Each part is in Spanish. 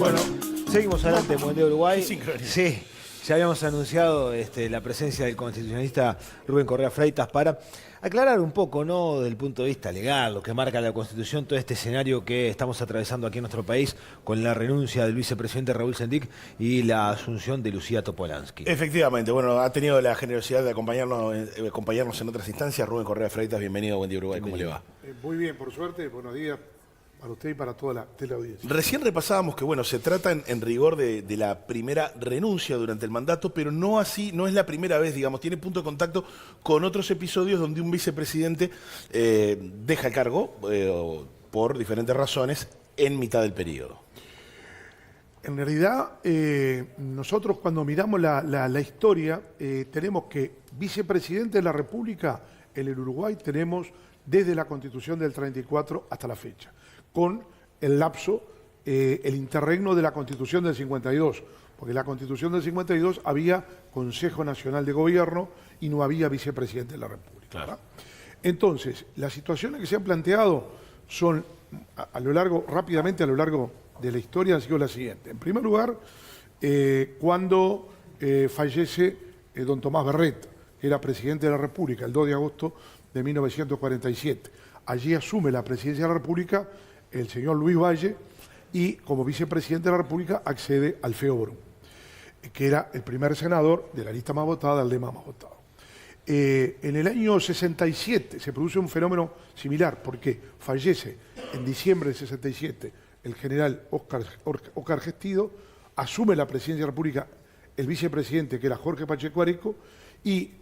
Bueno, seguimos adelante en Buen Día Uruguay. Sincronía. Sí, ya habíamos anunciado la presencia del constitucionalista Rubén Correa Freitas para aclarar un poco, ¿no?, del punto de vista legal, lo que marca la Constitución, todo este escenario que estamos atravesando aquí en nuestro país con la renuncia del vicepresidente Raúl Sendic y la asunción de Lucía Topolansky. Efectivamente, bueno, ha tenido la generosidad de acompañarnos en otras instancias. Rubén Correa Freitas, bienvenido a Buen Día Uruguay, ¿cómo le va? Muy bien, por suerte, buenos días para usted y para toda la teleaudiencia. Recién repasábamos que, bueno, se trata en rigor de la primera renuncia durante el mandato, pero no así, no es la primera vez, digamos, tiene punto de contacto con otros episodios donde un vicepresidente deja el cargo por diferentes razones en mitad del periodo. En realidad, nosotros cuando miramos la historia, tenemos que vicepresidente de la República en el Uruguay tenemos desde la Constitución del 34 hasta la fecha, con el lapso, el interregno de la Constitución del 52, porque en la Constitución del 52 había Consejo Nacional de Gobierno y no había vicepresidente de la República. Claro. Entonces, las situaciones que se han planteado son, rápidamente a lo largo de la historia, han sido las siguientes. En primer lugar, cuando fallece don Tomás Berreta, que era presidente de la República, el 2 de agosto de 1947. Allí asume la presidencia de la República el señor Luis Valle y como vicepresidente de la República accede Alfeo Brum, que era el primer senador de la lista más votada, el lema más votado. En el año 67 se produce un fenómeno similar porque fallece en diciembre del 67 el general Óscar Gestido, asume la presidencia de la República el vicepresidente que era Jorge Pacheco Areco y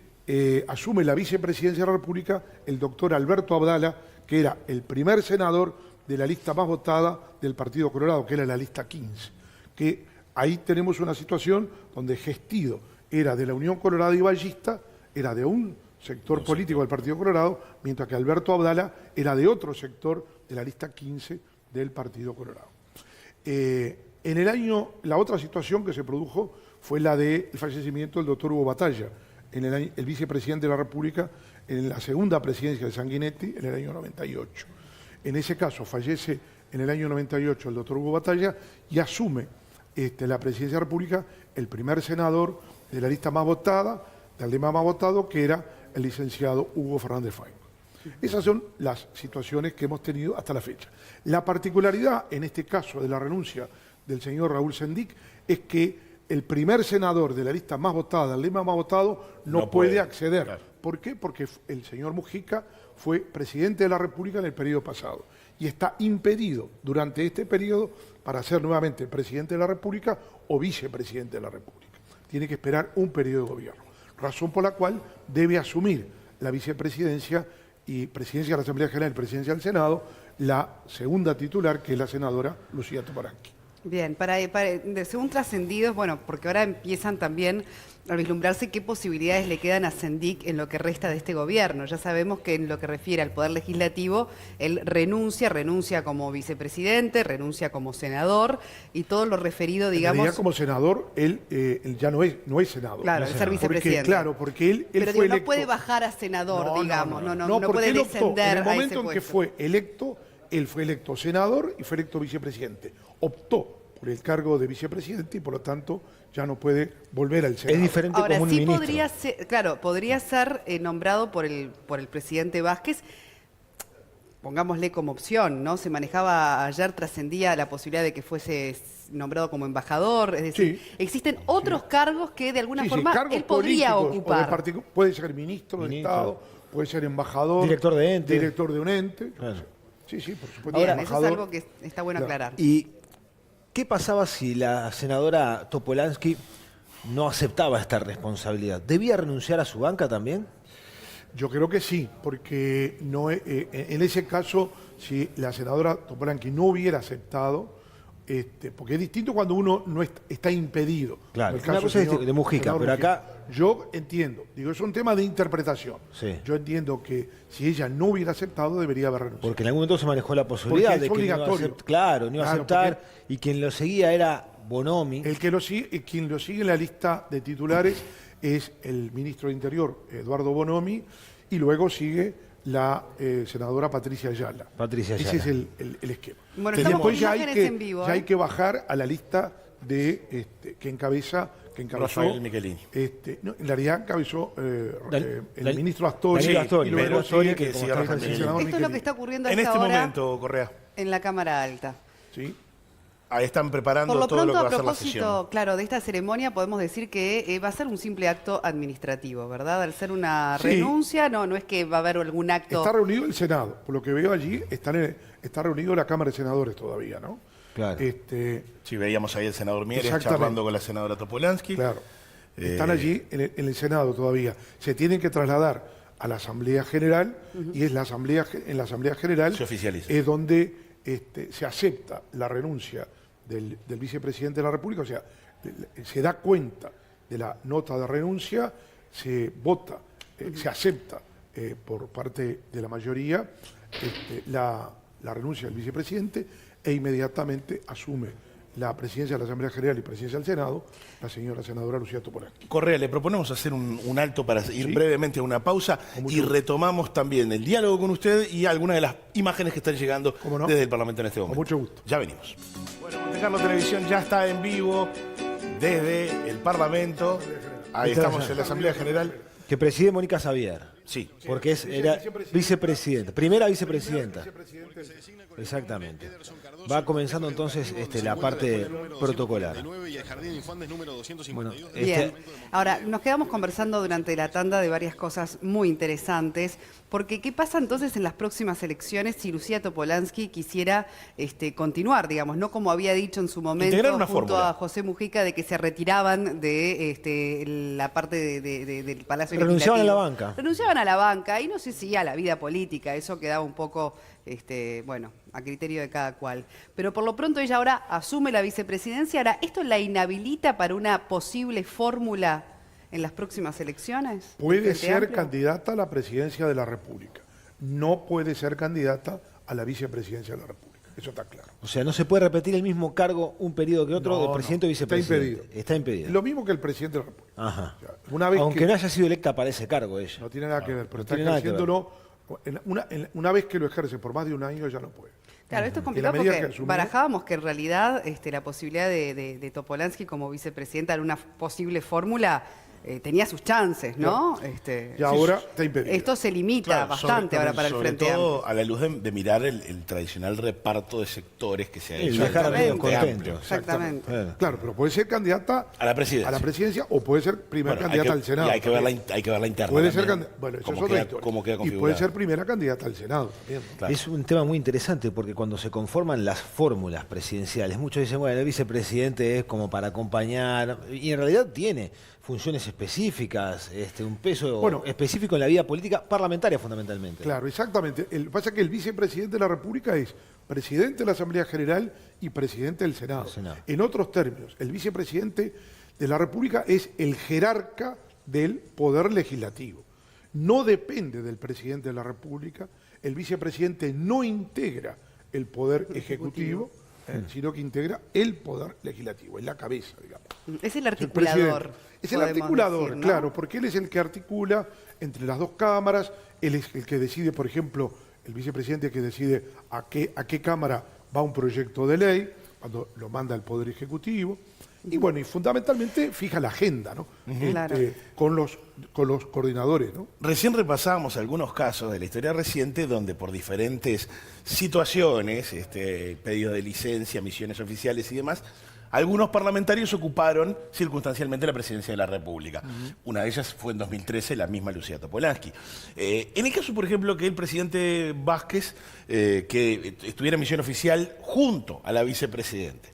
asume la vicepresidencia de la República el doctor Alberto Abdala, que era el primer senador de la lista más votada del Partido Colorado, que era la lista 15. Que ahí tenemos una situación donde Gestido era de la Unión Colorada y Vallista, era de un sector político del Partido Colorado, mientras que Alberto Abdala era de otro sector de la lista 15 del Partido Colorado. La otra situación que se produjo fue la del fallecimiento del doctor Hugo Batalla, el vicepresidente de la República en la segunda presidencia de Sanguinetti en el año 98. En ese caso fallece en el año 98 el doctor Hugo Batalla y asume la presidencia de la República el primer senador de la lista más votada, del lema más votado, que era el licenciado Hugo Fernández Faico. Esas son las situaciones que hemos tenido hasta la fecha. La particularidad en este caso de la renuncia del señor Raúl Sendic es que el primer senador de la lista más votada, el lema más votado, no puede acceder. Claro. ¿Por qué? Porque el señor Mujica fue presidente de la República en el periodo pasado y está impedido durante este periodo para ser nuevamente presidente de la República o vicepresidente de la República. Tiene que esperar un periodo de gobierno, razón por la cual debe asumir la vicepresidencia y presidencia de la Asamblea General y presidencia del Senado la segunda titular, que es la senadora Lucía Topolansky. Bien, según trascendidos, bueno, porque ahora empiezan también a vislumbrarse qué posibilidades le quedan a Sendic en lo que resta de este gobierno. Ya sabemos que en lo que refiere al Poder Legislativo, él renuncia como vicepresidente, renuncia como senador y todo lo referido, digamos... Ya como senador, él ya no es senador. Claro, no es ser vicepresidente. Porque él pero fue no electo... puede bajar a senador, digamos, no porque puede él optó, descender en el a momento ese en que puesto. fue electo, él fue electo senador y fue electo vicepresidente. Optó por el cargo de vicepresidente y por lo tanto ya no puede volver al Senado. Es diferente Ahora, como un sí ministro. podría ser, claro, podría ser nombrado por el presidente Vázquez, pongámosle como opción, ¿no? Se manejaba ayer, trascendía la posibilidad de que fuese nombrado como embajador, es decir, existen otros cargos que de alguna forma él podría ocupar. Puede ser ministro de Estado, puede ser embajador, director de ente. Director de un ente. Claro. Sí, por supuesto. Bien, embajador. eso es algo que está bueno aclarar. ¿Y qué pasaba si la senadora Topolansky no aceptaba esta responsabilidad? ¿Debía renunciar a su banca también? Yo creo que sí, porque en ese caso, si la senadora Topolansky no hubiera aceptado, porque es distinto cuando uno no está impedido. Claro, el caso una cosa es de Mujica, pero acá... Yo entiendo, es un tema de interpretación. Sí. Yo entiendo que si ella no hubiera aceptado, debería haber renunciado. Porque en algún momento se manejó la posibilidad Porque de es que obligatorio. no iba a aceptar, y quien lo seguía era Bonomi. Quien lo sigue en la lista de titulares es el ministro de Interior, Eduardo Bonomi, y luego sigue la senadora Patricia Ayala. Patricia Ese Ayala. es el esquema. Bueno, Y estamos con después imágenes en vivo. ya hay que bajar a la lista de que encabezó Rafael Michelini. no, en realidad encabezó el ministro Danilo Astori, Astori, y luego pero Astori, sigue, que como sigue está Rafael el Michelini. senador Esto es lo que Michelini. está ocurriendo a En esta este hora momento, Correa, en la Cámara Alta. ¿Sí? ahí están preparando Por lo todo lo pronto, que va a a ser la sesión. propósito, claro, de esta ceremonia, podemos decir que va a ser un simple acto administrativo, ¿verdad? Al ser una Sí. renuncia, no es que va a haber algún acto. Está reunido el Senado. Por lo que veo allí, está reunido la Cámara de Senadores todavía, ¿no? Claro. Sí, veíamos ahí el senador Mieres Exactamente. charlando con la senadora Topolansky. Claro. Están allí en el Senado todavía. Se tienen que trasladar a la Asamblea General y es en la Asamblea General Se oficializa. es donde se acepta la renuncia del vicepresidente de la República, o sea, se da cuenta de la nota de renuncia, se vota, se acepta por parte de la mayoría la renuncia del vicepresidente e inmediatamente asume la presidencia de la Asamblea General y presidencia del Senado, la señora senadora Lucía Topolansky. Correa, le proponemos hacer un alto para ir brevemente a una pausa y retomamos también el diálogo con usted y algunas de las imágenes que están llegando ¿Cómo no? desde el Parlamento en este momento. Con mucho gusto. Ya venimos. Bueno, Monte Carlo Televisión ya está en vivo desde el Parlamento. Ahí estamos en la Asamblea General. Que preside Mónica Xavier. Sí. Porque era vicepresidenta, primera vicepresidenta. Exactamente. Va comenzando entonces la parte protocolar. Bueno, Bien, ahora nos quedamos conversando durante la tanda de varias cosas muy interesantes, porque ¿qué pasa entonces en las próximas elecciones si Lucía Topolansky quisiera continuar, digamos, no como había dicho en su momento Integrar una junto fórmula. a José Mujica de que se retiraban de la parte del Palacio Renunciaban a la Legislativo? banca. Renunciaban a la banca y no sé si a la vida política, eso quedaba un poco, bueno, a criterio de cada cual. Pero por lo pronto ella ahora asume la vicepresidencia. Ahora, ¿esto la inhabilita para una posible fórmula en las próximas elecciones? Puede ¿Frente ser Amplio? candidata a la presidencia de la República. No puede ser candidata a la vicepresidencia de la República. Eso está claro. o sea, no se puede repetir el mismo cargo un periodo que otro de presidente o Está vicepresidente. impedido. Está impedido. Lo mismo que el presidente de la República. Ajá. O sea, una vez Aunque que no haya sido electa para ese cargo ella. no tiene nada que ver, pero no está tiene nada que ver. ejerciéndolo, una vez que lo ejerce por más de un año ya no puede. Claro, esto es En la complicado medida porque que asumió- barajábamos que en realidad la posibilidad de Topolansky como vicepresidenta en una posible fórmula tenía sus chances, ¿no? Y ahora está impedido. Esto se limita Claro, bastante ahora para el sobre Frente todo Amplio. a la luz de mirar el tradicional reparto de sectores que se ha Sí, hecho. dejar a en el todos Frente contentos. Amplio. Exactamente. Bueno. Claro, pero puede ser candidata A la presidencia. o puede ser primera Bueno, candidata al Senado. Y hay que ver también. hay que ver la interna. Puede ser también, bueno, eso cómo es otra queda- historia. cómo queda Y puede configurada. ser primera candidata al Senado también. ¿no? Claro. Es un tema muy interesante porque cuando se conforman las fórmulas presidenciales, muchos dicen, bueno, el vicepresidente es como para acompañar, y en realidad tiene funciones específicas, un peso Bueno, específico en la vida política parlamentaria fundamentalmente. Claro, exactamente. Pasa que el vicepresidente de la República es presidente de la Asamblea General y presidente del Senado. El Senado. En otros términos, el vicepresidente de la República es el jerarca del Poder Legislativo. No depende del presidente de la República. El vicepresidente no integra el Poder Ejecutivo, sino que integra el Poder Legislativo, es la cabeza, digamos. Es el El articulador. presidente. Es el podemos articulador, decir, ¿no? claro, porque él es el que articula entre las dos cámaras, él es el que decide, por ejemplo, el vicepresidente que decide a qué cámara va un proyecto de ley, cuando lo manda el Poder Ejecutivo, y bueno, y fundamentalmente fija la agenda, ¿no? Claro. Con los coordinadores, ¿no? Recién repasábamos algunos casos de la historia reciente donde por diferentes situaciones, pedidos de licencia, misiones oficiales y demás, algunos parlamentarios ocuparon circunstancialmente la presidencia de la República. Una de ellas fue en 2013 la misma Lucía Topolansky. En el caso, por ejemplo, que el presidente Vázquez, que estuviera en misión oficial junto a la vicepresidente,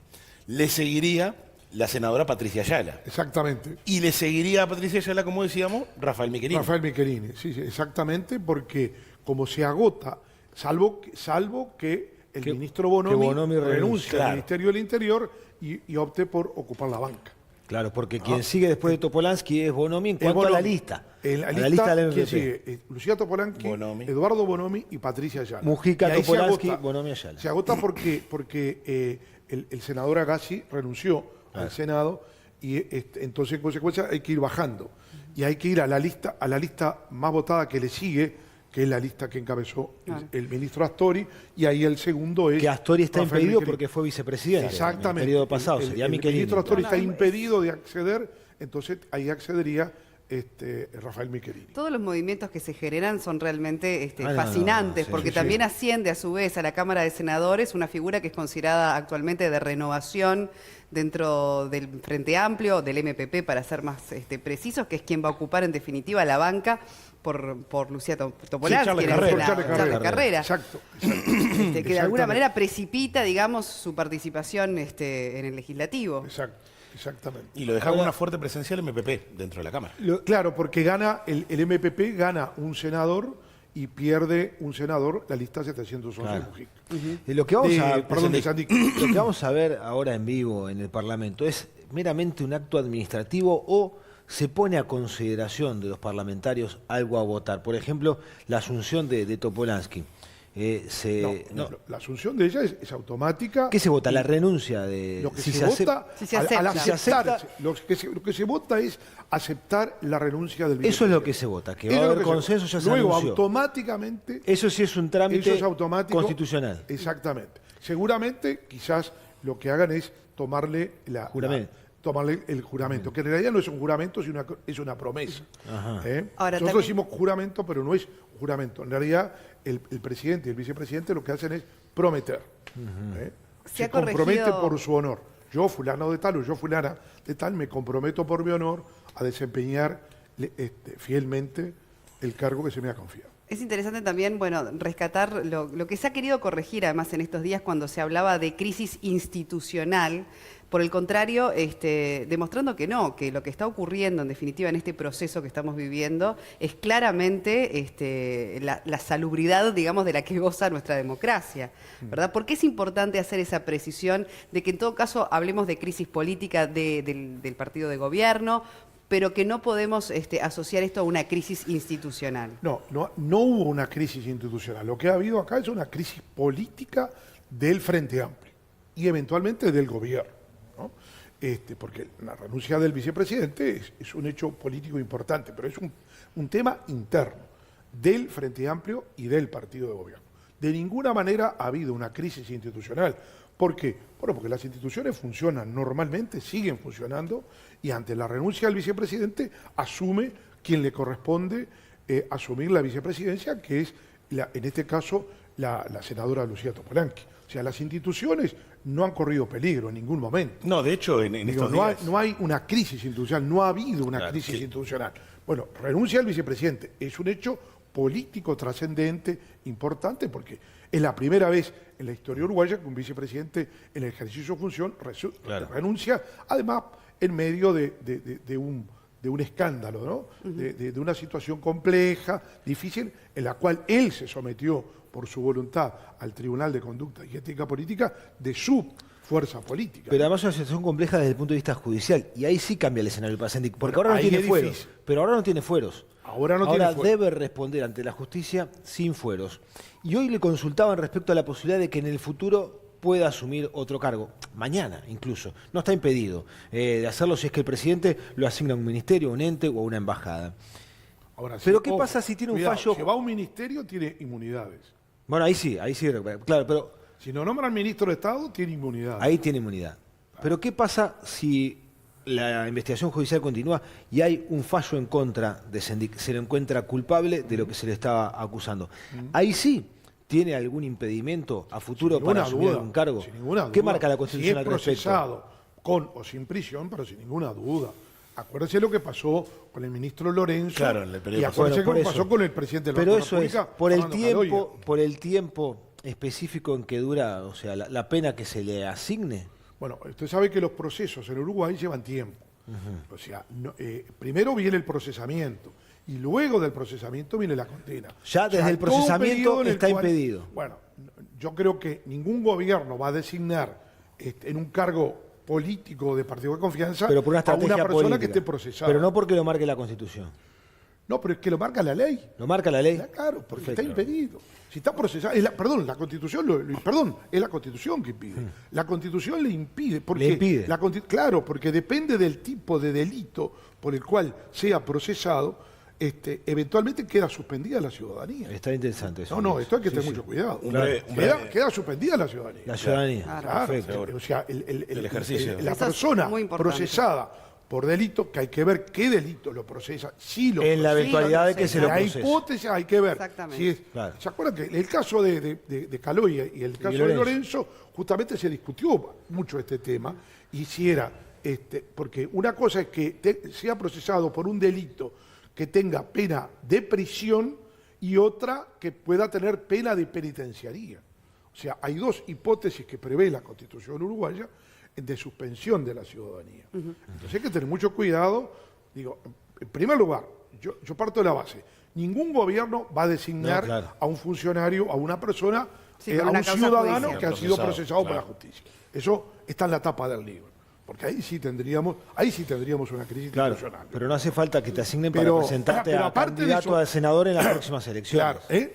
le seguiría la senadora Patricia Ayala. Exactamente. Y le seguiría a Patricia Ayala, como decíamos, Rafael Michelini. Rafael Michelini, sí, exactamente, porque como se agota, salvo que el Que- ministro Bonomi, que Bonomi renuncie, renuncie claro. al Ministerio del Interior y opte por ocupar la banca. Claro, porque quien sigue después de Topolansky es Bonomi en cuanto a la lista. En la a lista, del ¿quién MPP. sigue? Lucía Topolansky, Bonomi. Eduardo Bonomi y Patricia Ayala. Mujica, Y ahí se Topolansky, agota. Bonomi, Ayala. Se agota porque el senador Agassi renunció al Senado y entonces en consecuencia hay que ir bajando. Y hay que ir a la lista más votada que le sigue, que es la lista que encabezó el ministro Astori, y ahí el segundo es... Que Astori está Rafael impedido Michelini. porque fue vicepresidente. Exactamente. En el periodo pasado, sería el Michelini. ministro Astori está impedido de acceder, entonces ahí accedería Rafael Michelini. Todos los movimientos que se generan son realmente no, fascinantes, sí, porque sí, también asciende a su vez a la Cámara de Senadores una figura que es considerada actualmente de renovación dentro del Frente Amplio, del MPP para ser más precisos, que es quien va a ocupar en definitiva la banca por Lucía Topolansky, Charles Charles Carrera. Exacto. Que de alguna manera precipita, digamos, su participación en el legislativo. Exactamente. Y lo dejaba una fuerte presencia del MPP dentro de la Cámara. Claro, porque gana el MPP gana un senador y pierde un senador la lista 711 Claro. Mujica. Lo que vamos a Perdón, de Sandy. Lo que vamos a ver ahora en vivo en el Parlamento es meramente un acto administrativo o se pone a consideración de los parlamentarios algo a votar. Por ejemplo, la asunción de Topolansky. La asunción de ella es automática. ¿Qué se vota? La renuncia de... Lo que si se vota, Si se acepta. al aceptar, Si se lo que se vota es aceptar la renuncia del Eso es lo que se vota, que va Eso a es lo haber que se consenso, vota. ya se Luego, anunció. automáticamente, Eso sí es un trámite eso es automático, constitucional. Exactamente. Seguramente, quizás lo que hagan es tomarle el juramento, que en realidad no es un juramento, sino es una promesa. Ahora, Nosotros también... decimos juramento, pero no es juramento. En realidad, el presidente y el vicepresidente lo que hacen es prometer. Se compromete por su honor. Yo, fulano de tal, o yo, fulana de tal, me comprometo por mi honor a desempeñar fielmente el cargo que se me ha confiado. Es interesante también, rescatar lo que se ha querido corregir además en estos días cuando se hablaba de crisis institucional. Por el contrario, demostrando que no, que lo que está ocurriendo en definitiva en este proceso que estamos viviendo es claramente la salubridad, digamos, de la que goza nuestra democracia, ¿verdad? ¿Por qué es importante hacer esa precisión de que en todo caso hablemos de crisis política del partido de gobierno, pero que no podemos asociar esto a una crisis institucional? No hubo una crisis institucional. Lo que ha habido acá es una crisis política del Frente Amplio y eventualmente del gobierno, ¿no? Porque la renuncia del vicepresidente es un hecho político importante, pero es un tema interno del Frente Amplio y del partido de gobierno. De ninguna manera ha habido una crisis institucional. ¿Por qué? Bueno, porque las instituciones funcionan normalmente, siguen funcionando, y ante la renuncia del vicepresidente asume quien le corresponde asumir la vicepresidencia, que es, en este caso, la senadora Lucía Topolansky. O sea, las instituciones no han corrido peligro en ningún momento. No, de hecho, en estos días... No hay una crisis institucional, no ha habido una crisis institucional. Bueno, renuncia el vicepresidente, es un hecho político trascendente, importante, porque es la primera vez en la historia uruguaya que un vicepresidente en el ejercicio de función renuncia, además en medio de un escándalo, ¿no? De una situación compleja, difícil, en la cual él se sometió por su voluntad al Tribunal de Conducta y Ética Política de su fuerza política. Pero además es una situación compleja desde el punto de vista judicial, y ahí sí cambia el escenario para Sendik, porque Bueno, ahora no ahí tiene es fueros. difícil. Pero ahora no tiene fueros. Ahora tiene fueros. Debe responder ante la justicia sin fueros. Y hoy le consultaban respecto a la posibilidad de que en el futuro pueda asumir otro cargo, mañana incluso. No está impedido de hacerlo si es que el presidente lo asigna a un ministerio, a un ente o a una embajada. Ahora, pero ¿qué pasa si tiene un fallo? Si va a un ministerio, tiene inmunidades. Bueno, ahí sí, claro, pero... Si no nombra al ministro de Estado, tiene inmunidad. Ahí tiene inmunidad. Pero ¿qué pasa si la investigación judicial continúa y hay un fallo en contra de Sendik? Se lo encuentra culpable de lo que se le estaba acusando. Ahí sí tiene algún impedimento a futuro para asumir algún cargo. Sin ninguna duda. ¿Qué marca la Constitución si al es respecto? procesado con o sin prisión, pero sin ninguna duda. Acuérdense lo que pasó con el ministro Lorenzo. Claro, en el periodo y acuérdense pasado. lo que Bueno, pasó con el presidente de la Pero eso es República. por el Fernando tiempo específico en que dura, o sea, la pena que se le asigne. Bueno, usted sabe que los procesos en Uruguay llevan tiempo. O sea, primero viene el procesamiento y luego del procesamiento viene la condena. Ya desde el todo un procesamiento periodo en el está cual, impedido. Bueno, yo creo que ningún gobierno va a designar en un cargo político de partido de confianza Pero por una a estrategia una persona política. que esté procesada. Pero no porque lo marque la Constitución. No, pero es que lo marca la ley. ¿Lo marca la ley? Claro, porque Perfecto. está impedido. Si está procesado, la Constitución, es la Constitución que impide. La Constitución le impide. Porque Le impide. claro, porque depende del tipo de delito por el cual sea procesado, eventualmente queda suspendida la ciudadanía. Está interesante eso. No, esto hay que tener mucho cuidado. Queda suspendida la ciudadanía. La ciudadanía. Claro, Perfecto. o sea, El ejercicio. la Eso es persona muy importante. procesada por delito, que hay que ver qué delito lo procesa, si lo En la procesa. eventualidad de que se lo La procese. hipótesis hay que ver. Exactamente. Si es- Claro. ¿Se acuerdan que el caso de Caloy y el caso de Lorenzo, justamente se discutió mucho este tema, y si era, porque una cosa es que sea procesado por un delito que tenga pena de prisión y otra que pueda tener pena de penitenciaría. O sea, hay dos hipótesis que prevé la Constitución uruguaya de suspensión de la ciudadanía. Entonces hay que tener mucho cuidado. Digo, en primer lugar, yo parto de la base, ningún gobierno va a designar No, claro. a un funcionario, a una persona, Sí, con a una un causa ciudadano judicial. que ha sido procesado por claro. la justicia. Eso está en la tapa del libro. Porque ahí sí tendríamos una crisis Claro, institucional. pero no hace falta que te asignen Pero- para presentarte pero a aparte de candidato eso- a senador en las próximas elecciones. Claro,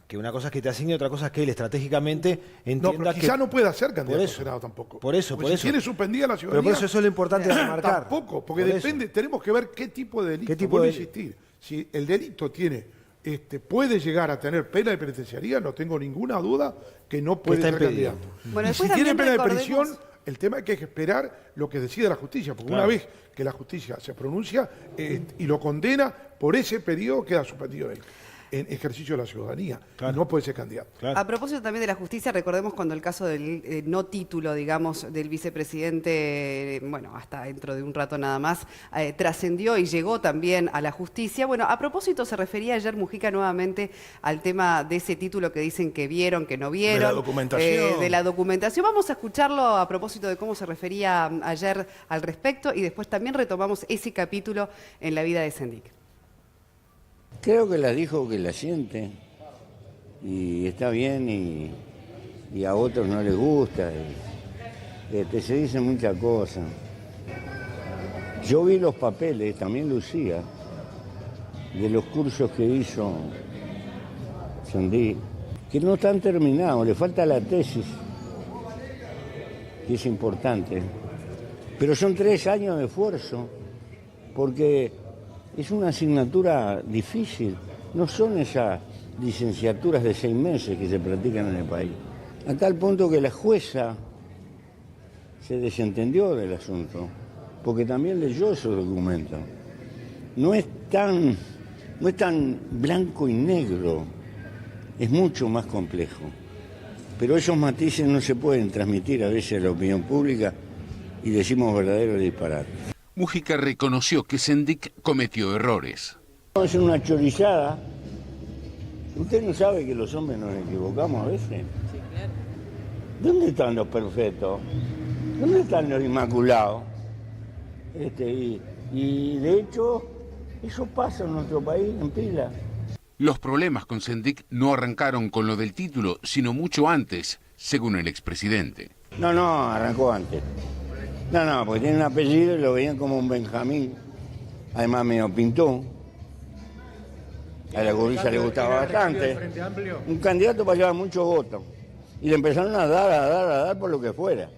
Que una cosa es que te asigne, otra cosa es que él estratégicamente No, entienda pero quizá que... no pueda ser candidato Por a eso. Senado tampoco. Por eso, Porque por si eso. tiene suspendida la Pero ciudadanía... por eso es lo importante de remarcar. Tampoco, porque Por eso. depende, tenemos que ver qué tipo de delito. ¿Qué tipo Vuelvo a de- insistir, si el delito tiene, puede llegar a tener pena de penitenciaría, no tengo ninguna duda que no puede está ser impedido. candidato. Bueno, Y si después tiene también pena de recordemos- prisión, el tema es que hay que esperar lo que decida la justicia, porque Claro. una vez que la justicia se pronuncia y lo condena, por ese periodo queda suspendido él en ejercicio de la ciudadanía. Claro. Y no puede ser candidato. Claro. A propósito también de la justicia, recordemos cuando el caso del no título, digamos, del vicepresidente, bueno, hasta dentro de un rato nada más, trascendió y llegó también a la justicia. Bueno, a propósito, se refería ayer Mujica nuevamente al tema de ese título que dicen que vieron, que no vieron. De la documentación. De la documentación. Vamos a escucharlo a propósito de cómo se refería ayer al respecto y después también retomamos ese capítulo en la vida de Sendik. Creo que la dijo que la siente y está bien y a otros no les gusta. Se dicen muchas cosas. Yo vi los papeles, también Lucía, de los cursos que hizo Sendik, que no están terminados, le falta la tesis, que es importante. Pero son 3 años de esfuerzo, porque es una asignatura difícil, no son esas licenciaturas de 6 meses que se practican en el país. A tal punto que la jueza se desentendió del asunto, porque también leyó esos documentos. No es tan blanco y negro, es mucho más complejo. Pero esos matices no se pueden transmitir a veces a la opinión pública y decimos verdaderos disparates. Mujica reconoció que Sendik cometió errores. Es una chorizada. ¿Usted no sabe que los hombres nos equivocamos a veces? Sí, claro. ¿Dónde están los perfectos? ¿Dónde están los inmaculados? Y de hecho, eso pasa en nuestro país en pila. Los problemas con Sendik no arrancaron con lo del título, sino mucho antes, según el expresidente. No, arrancó antes. No, porque tiene un apellido y lo veían como un Benjamín. Además medio pintó. A la gobierna le gustaba bastante. Un candidato para llevar muchos votos. Y le empezaron a dar por lo que fuera.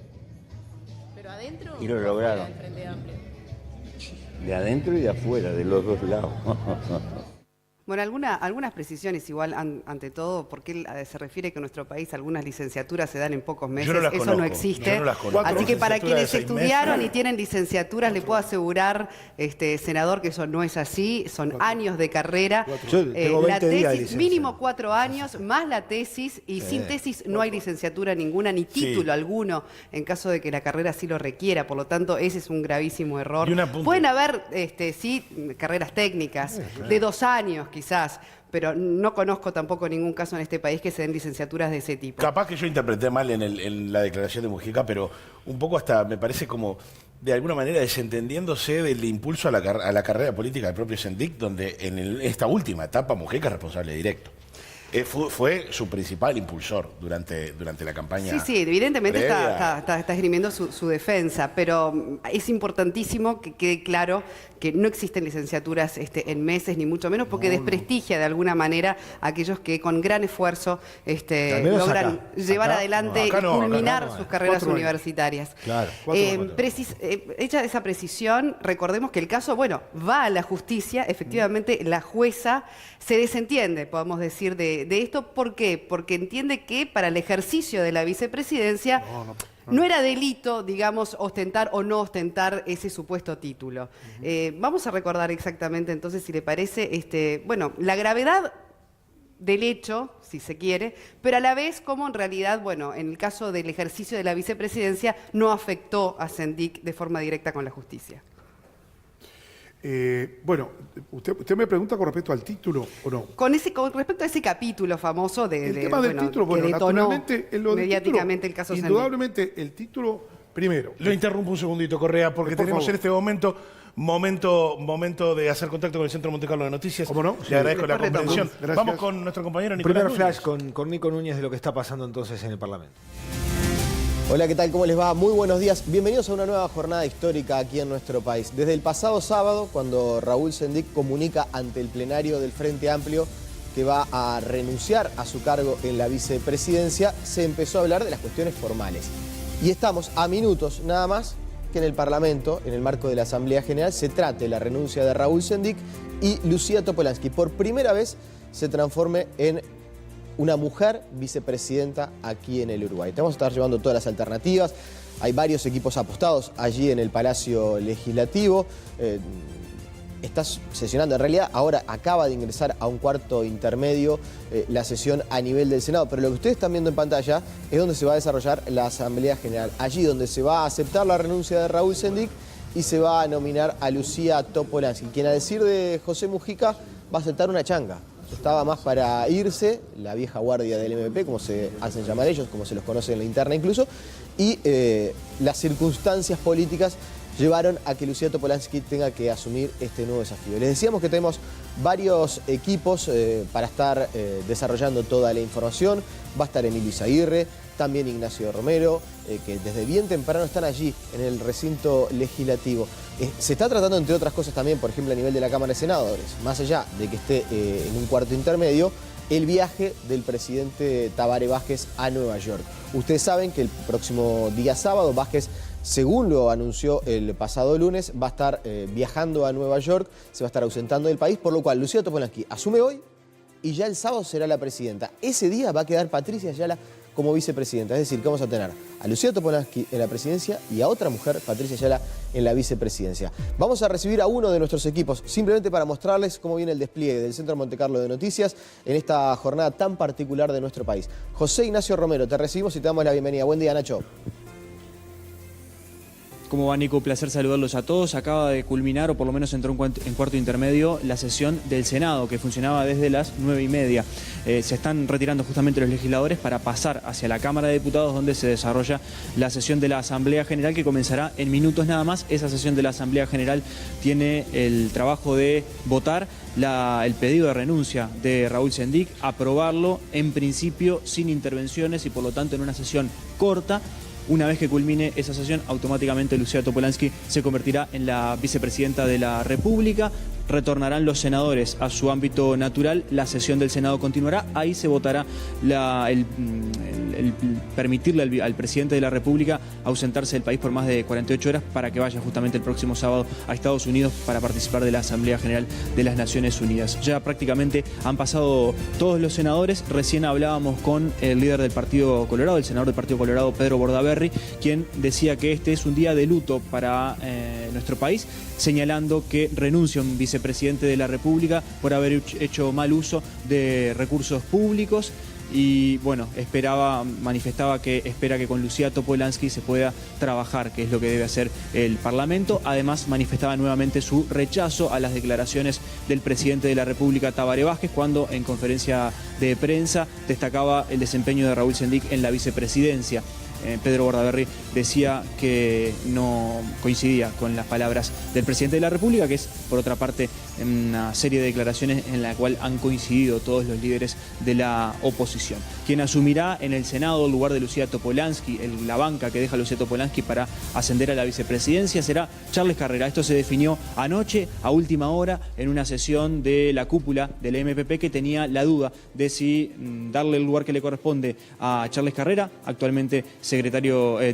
¿Pero adentro? Y lo lograron. ¿O fuera del Frente Amplio? De adentro y de afuera, de los dos lados. Bueno, algunas precisiones igual ante todo, porque él se refiere que en nuestro país algunas licenciaturas se dan en pocos meses, no las eso conozco, no existe. yo no las conozco. Así que para Licenciatura de quienes 6 estudiaron meses. y tienen licenciaturas, le puedo asegurar, senador, que eso no es así, son años de carrera. Yo tengo La 20 días de tesis, licencia. mínimo 4 años, más la tesis, y sin tesis no hay licenciatura ninguna, ni título alguno, en caso de que la carrera sí lo requiera. Por lo tanto, ese es un gravísimo error. Y un apunte. Pueden haber, sí, carreras técnicas, de 2 años quizás, pero no conozco tampoco ningún caso en este país que se den licenciaturas de ese tipo. Capaz que yo interpreté mal en la declaración de Mujica, pero un poco hasta me parece como, de alguna manera, desentendiéndose del impulso a la carrera política del propio Sendik, donde en esta última etapa Mujica es responsable directo. fue su principal impulsor durante la campaña. Sí, evidentemente previa. está esgrimiendo su defensa, pero es importantísimo que quede claro que no existen licenciaturas en meses, ni mucho menos, porque desprestigia de alguna manera a aquellos que con gran esfuerzo logran llevar adelante y culminar sus carreras universitarias. Claro. Hecha esa precisión, recordemos que el caso, va a la justicia, efectivamente la jueza se desentiende, podemos decir, de esto. ¿Por qué? Porque entiende que para el ejercicio de la vicepresidencia no era delito, digamos, ostentar o no ostentar ese supuesto título. Vamos a recordar exactamente, entonces, si le parece, la gravedad del hecho, si se quiere, pero a la vez como en realidad, en el caso del ejercicio de la vicepresidencia, no afectó a Sendik de forma directa con la justicia. Usted me pregunta con respecto al título, ¿o no? Con respecto a ese capítulo famoso el tema del título, que detonó naturalmente, en lo mediáticamente título, el caso Sendik. Indudablemente, el título, primero. Lo interrumpo un segundito, Correa, porque tenemos en este momento de hacer contacto con el Centro Monte Carlo de Noticias. ¿Cómo no? Le agradezco la Correcto. comprensión. Gracias. Vamos con nuestro compañero Nicolás Primer Núñez. flash con Nico Núñez de lo que está pasando entonces en el Parlamento. Hola, ¿qué tal? ¿Cómo les va? Muy buenos días. Bienvenidos a una nueva jornada histórica aquí en nuestro país. Desde el pasado sábado, cuando Raúl Sendik comunica ante el plenario del Frente Amplio que va a renunciar a su cargo en la vicepresidencia, se empezó a hablar de las cuestiones formales. Y estamos a minutos nada más que en el Parlamento, en el marco de la Asamblea General, se trate la renuncia de Raúl Sendik y Lucía Topolansky por primera vez se transforme en una mujer vicepresidenta aquí en el Uruguay. Te vamos a estar llevando todas las alternativas. Hay varios equipos apostados allí en el Palacio Legislativo. Está sesionando, en realidad ahora acaba de ingresar a un cuarto intermedio la sesión a nivel del Senado, pero lo que ustedes están viendo en pantalla es donde se va a desarrollar la Asamblea General, allí donde se va a aceptar la renuncia de Raúl Sendik y se va a nominar a Lucía Topolansky, quien, a decir de José Mujica, va a aceptar una changa. Estaba más para irse, la vieja guardia del MP, como se hacen llamar ellos, como se los conoce en la interna incluso, y las circunstancias políticas llevaron a que Lucía Topolansky tenga que asumir este nuevo desafío. Les decíamos que tenemos varios equipos para estar desarrollando toda la información. Va a estar Emilio Izaguirre, también Ignacio Romero, que desde bien temprano están allí en el recinto legislativo. Se está tratando, entre otras cosas también, por ejemplo, a nivel de la Cámara de Senadores, más allá de que esté en un cuarto intermedio, el viaje del presidente Tabaré Vázquez a Nueva York. Ustedes saben que el próximo día sábado Vázquez, según lo anunció el pasado lunes, va a estar viajando a Nueva York, se va a estar ausentando del país, por lo cual Lucía Topolansky asume hoy y ya el sábado será la presidenta. Ese día va a quedar Patricia Ayala como vicepresidenta, es decir, que vamos a tener a Lucía Topolansky en la presidencia y a otra mujer, Patricia Ayala, en la vicepresidencia. Vamos a recibir a uno de nuestros equipos, simplemente para mostrarles cómo viene el despliegue del Centro Monte Carlo de Noticias en esta jornada tan particular de nuestro país. José Ignacio Romero, te recibimos y te damos la bienvenida. Buen día, Nacho. ¿Cómo va, Nico? Un placer saludarlos a todos. Acaba de culminar, o por lo menos entró en cuarto intermedio, la sesión del Senado, que funcionaba desde las 9:30. Se están retirando justamente los legisladores para pasar hacia la Cámara de Diputados, donde se desarrolla la sesión de la Asamblea General, que comenzará en minutos nada más. Esa sesión de la Asamblea General tiene el trabajo de votar el pedido de renuncia de Raúl Sendik, aprobarlo en principio sin intervenciones y por lo tanto en una sesión corta. Una vez que culmine esa sesión, automáticamente Lucía Topolansky se convertirá en la vicepresidenta de la República. Retornarán los senadores a su ámbito natural, la sesión del Senado continuará, ahí se votará el permitirle al presidente de la República ausentarse del país por más de 48 horas para que vaya justamente el próximo sábado a Estados Unidos para participar de la Asamblea General de las Naciones Unidas. Ya prácticamente han pasado todos los senadores, recién hablábamos con el líder del Partido Colorado, el senador del Partido Colorado, Pedro Bordaberry, quien decía que este es un día de luto para nuestro país, señalando que renuncia un vicepresidente de la República por haber hecho mal uso de recursos públicos y bueno, manifestaba que espera que con Lucía Topolansky se pueda trabajar, que es lo que debe hacer el Parlamento. Además, manifestaba nuevamente su rechazo a las declaraciones del presidente de la República, Tabaré Vázquez, cuando en conferencia de prensa destacaba el desempeño de Raúl Sendik en la vicepresidencia. Pedro Bordaberry decía que no coincidía con las palabras del presidente de la República, que es, por otra parte, una serie de declaraciones en la cual han coincidido todos los líderes de la oposición. Quien asumirá en el Senado el lugar de Lucía Topolansky, la banca que deja Lucía Topolansky para ascender a la vicepresidencia, será Charles Carrera. Esto se definió anoche, a última hora, en una sesión de la cúpula del MPP, que tenía la duda de si darle el lugar que le corresponde a Charles Carrera, actualmente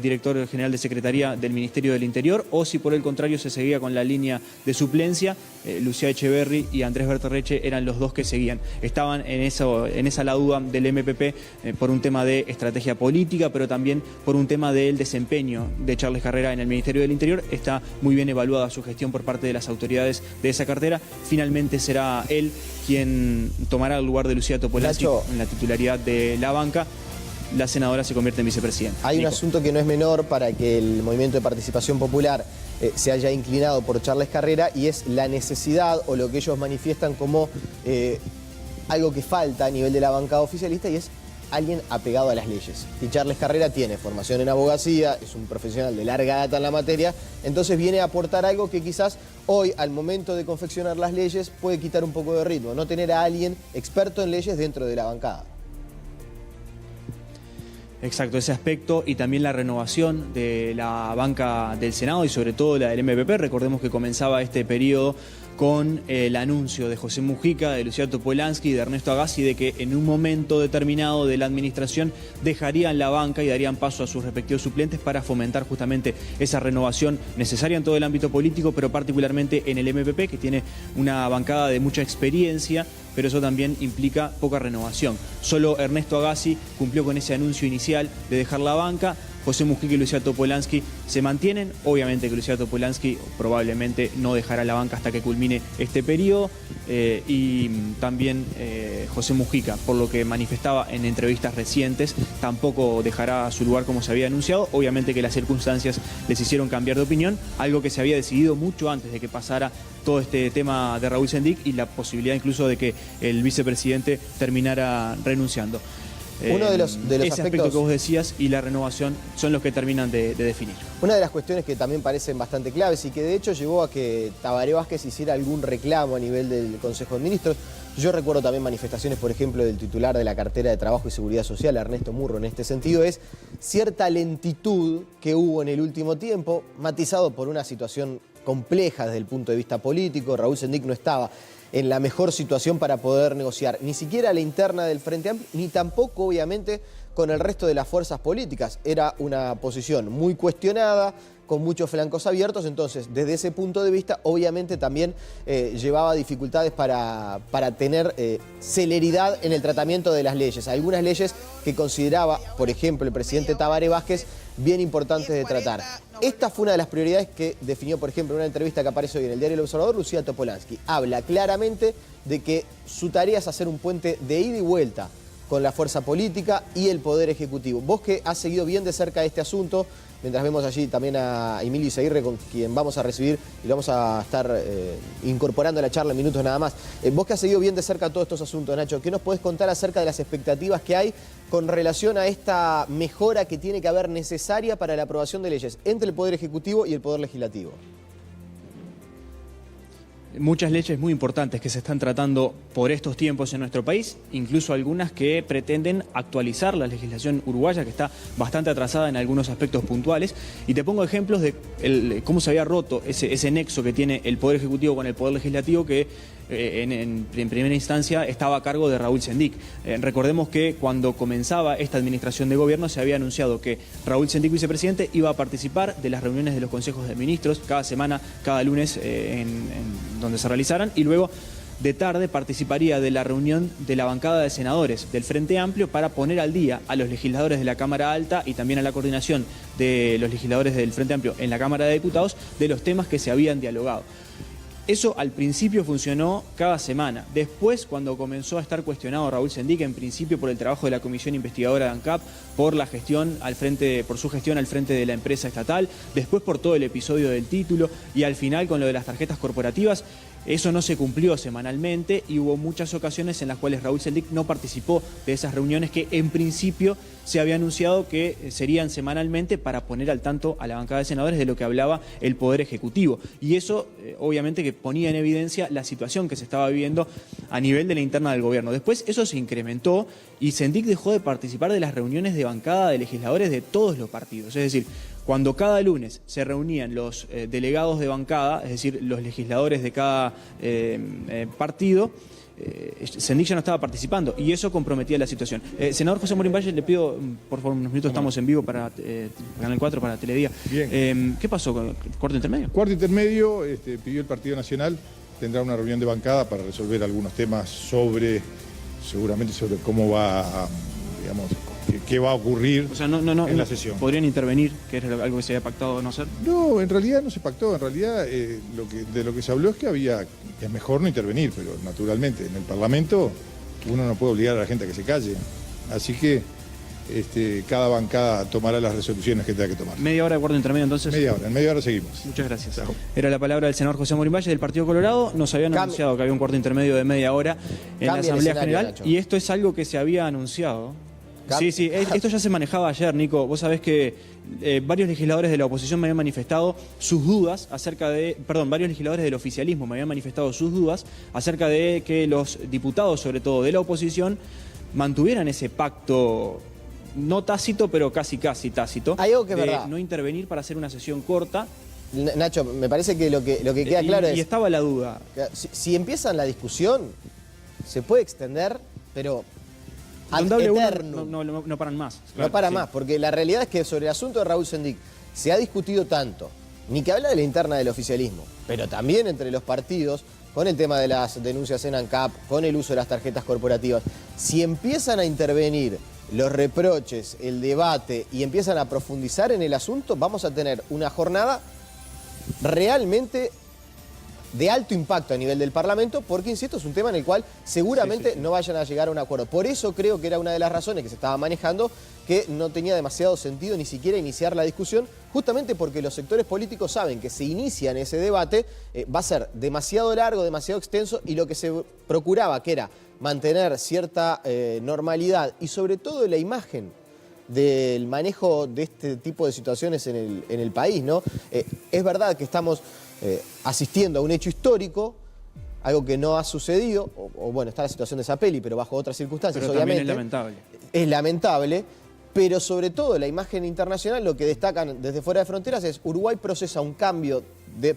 director general de Secretaría del Ministerio del Interior, o si por el contrario se seguía con la línea de suplencia. Lucía Echeverri y Andrés Berterreche eran los dos que seguían. Estaban en esa la duda del MPP por un tema de estrategia política, pero también por un tema del desempeño de Charles Carrera en el Ministerio del Interior. Está muy bien evaluada su gestión por parte de las autoridades de esa cartera. Finalmente será él quien tomará el lugar de Lucía Topolansky en la titularidad de la banca. La senadora se convierte en vicepresidenta. Hay un asunto que no es menor para que el Movimiento de Participación Popular se haya inclinado por Charles Carrera, y es la necesidad, o lo que ellos manifiestan como algo que falta a nivel de la bancada oficialista, y es alguien apegado a las leyes. Y Charles Carrera tiene formación en abogacía, es un profesional de larga data en la materia, entonces viene a aportar algo que quizás hoy, al momento de confeccionar las leyes, puede quitar un poco de ritmo, no tener a alguien experto en leyes dentro de la bancada. Exacto, ese aspecto, y también la renovación de la banca del Senado y sobre todo la del MPP. Recordemos que comenzaba este periodo con el anuncio de José Mujica, de Lucía Topolansky y de Ernesto Agassi de que en un momento determinado de la administración dejarían la banca y darían paso a sus respectivos suplentes para fomentar justamente esa renovación necesaria en todo el ámbito político, pero particularmente en el MPP, que tiene una bancada de mucha experiencia, pero eso también implica poca renovación. Solo Ernesto Agassi cumplió con ese anuncio inicial de dejar la banca. José Mujica y Lucía Topolansky se mantienen. Obviamente que Lucía Topolansky probablemente no dejará la banca hasta que culmine este periodo, y también José Mujica, por lo que manifestaba en entrevistas recientes, tampoco dejará su lugar como se había anunciado. Obviamente que las circunstancias les hicieron cambiar de opinión, algo que se había decidido mucho antes de que pasara todo este tema de Raúl Sendic y la posibilidad incluso de que el vicepresidente terminara renunciando. Uno de los ese aspectos aspecto que vos decías y la renovación son los que terminan de definir. Una de las cuestiones que también parecen bastante claves y que de hecho llevó a que Tabaré Vázquez hiciera algún reclamo a nivel del Consejo de Ministros. Yo recuerdo también manifestaciones, por ejemplo, del titular de la cartera de Trabajo y Seguridad Social, Ernesto Murro, en este sentido, es cierta lentitud que hubo en el último tiempo, matizado por una situación compleja desde el punto de vista político. Raúl Sendic no estaba en la mejor situación para poder negociar, ni siquiera la interna del Frente Amplio, ni tampoco, obviamente, con el resto de las fuerzas políticas. Era una posición muy cuestionada, con muchos flancos abiertos, entonces, desde ese punto de vista, obviamente también llevaba dificultades para tener celeridad en el tratamiento de las leyes. Algunas leyes que consideraba, por ejemplo, el presidente Tabaré Vázquez, bien importantes de tratar. Esta fue una de las prioridades que definió, por ejemplo, en una entrevista que aparece hoy en el diario El Observador, Lucía Topolansky. Habla claramente de que su tarea es hacer un puente de ida y vuelta con la fuerza política y el Poder Ejecutivo. Vos que has seguido bien de cerca este asunto, mientras vemos allí también a Emilio Izaguirre, con quien vamos a recibir y lo vamos a estar incorporando a la charla en minutos nada más. Vos que has seguido bien de cerca todos estos asuntos, Nacho, ¿qué nos podés contar acerca de las expectativas que hay con relación a esta mejora que tiene que haber necesaria para la aprobación de leyes entre el Poder Ejecutivo y el Poder Legislativo? Muchas leyes muy importantes que se están tratando por estos tiempos en nuestro país, incluso algunas que pretenden actualizar la legislación uruguaya, que está bastante atrasada en algunos aspectos puntuales. Y te pongo ejemplos de cómo se había roto ese nexo que tiene el Poder Ejecutivo con el Poder Legislativo, que en primera instancia estaba a cargo de Raúl Sendic. Recordemos que cuando comenzaba esta administración de gobierno se había anunciado que Raúl Sendic, vicepresidente, iba a participar de las reuniones de los consejos de ministros cada semana, cada lunes, donde se realizaran, y luego de tarde participaría de la reunión de la bancada de senadores del Frente Amplio para poner al día a los legisladores de la Cámara Alta y también a la coordinación de los legisladores del Frente Amplio en la Cámara de Diputados de los temas que se habían dialogado. Eso al principio funcionó cada semana. Después, cuando comenzó a estar cuestionado Raúl Sendic, en principio por el trabajo de la Comisión Investigadora de ANCAP, por su gestión al frente de la empresa estatal, después por todo el episodio del título y al final con lo de las tarjetas corporativas, Eso no se cumplió semanalmente y hubo muchas ocasiones en las cuales Raúl Sendic no participó de esas reuniones que en principio se había anunciado que serían semanalmente para poner al tanto a la bancada de senadores de lo que hablaba el Poder Ejecutivo. Y eso obviamente que ponía en evidencia la situación que se estaba viviendo a nivel de la interna del gobierno. Después eso se incrementó y Sendic dejó de participar de las reuniones de bancada de legisladores de todos los partidos. Es decir, cuando cada lunes se reunían los delegados de bancada, es decir, los legisladores de cada partido, Sendic ya no estaba participando y eso comprometía la situación. Senador José Morín Valle, le pido, por favor, unos minutos, estamos en vivo para Canal 4, para Teledía. Bien. ¿Qué pasó con el cuarto intermedio? Cuarto intermedio, pidió el Partido Nacional, tendrá una reunión de bancada para resolver algunos temas seguramente sobre cómo va, digamos, qué va a ocurrir en la sesión. ¿Podrían intervenir, que es algo que se había pactado no hacer? No, en realidad no se pactó, en realidad de lo que se habló es que es mejor no intervenir, pero naturalmente en el Parlamento uno no puede obligar a la gente a que se calle, así que cada bancada tomará las resoluciones que tenga que tomar. ¿Media hora de cuarto intermedio entonces? En media hora seguimos. Muchas gracias. Chao. Era la palabra del senador José Morín Valle del Partido Colorado. Nos habían anunciado que había un cuarto intermedio de media hora en la Asamblea General, Nacho. Y esto es algo que se había anunciado. Sí, esto ya se manejaba ayer, Nico. Vos sabés que varios legisladores de la oposición me habían manifestado sus dudas varios legisladores del oficialismo me habían manifestado sus dudas acerca de que los diputados, sobre todo de la oposición, mantuvieran ese pacto, no tácito, pero casi tácito, hay algo que es de verdad. No intervenir para hacer una sesión corta. Nacho, me parece que lo que queda claro es... Y estaba la duda. Si empiezan la discusión, se puede extender, pero... No paran más. Claro, no para más, porque la realidad es que sobre el asunto de Raúl Sendic se ha discutido tanto, ni que habla de la interna del oficialismo, pero también entre los partidos, con el tema de las denuncias en ANCAP, con el uso de las tarjetas corporativas. Si empiezan a intervenir los reproches, el debate y empiezan a profundizar en el asunto, vamos a tener una jornada realmente de alto impacto a nivel del Parlamento, porque, insisto, es un tema en el cual seguramente no vayan a llegar a un acuerdo. Por eso creo que era una de las razones que se estaba manejando, que no tenía demasiado sentido ni siquiera iniciar la discusión, justamente porque los sectores políticos saben que si inician ese debate va a ser demasiado largo, demasiado extenso, y lo que se procuraba, que era mantener cierta normalidad y sobre todo la imagen del manejo de este tipo de situaciones en el país, ¿no? Es verdad que estamos asistiendo a un hecho histórico, algo que no ha sucedido, o bueno, está la situación de Zapelli, pero bajo otras circunstancias, pero obviamente. También es lamentable. Es lamentable, pero sobre todo la imagen internacional, lo que destacan desde fuera de fronteras es Uruguay procesa un cambio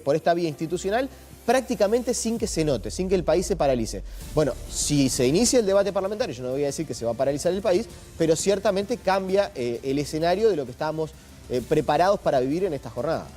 por esta vía institucional prácticamente sin que se note, sin que el país se paralice. Bueno, si se inicia el debate parlamentario, yo no voy a decir que se va a paralizar el país, pero ciertamente cambia el escenario de lo que estábamos preparados para vivir en esta jornada.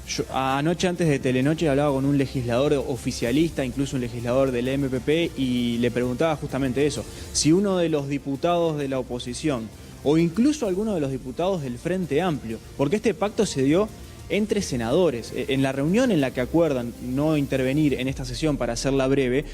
Yo, anoche, antes de Telenoche, hablaba con un legislador oficialista, incluso un legislador del MPP, y le preguntaba justamente eso. Si uno de los diputados de la oposición, o incluso alguno de los diputados del Frente Amplio, porque este pacto se dio entre senadores. En la reunión en la que acuerdan no intervenir en esta sesión, para hacerla breve,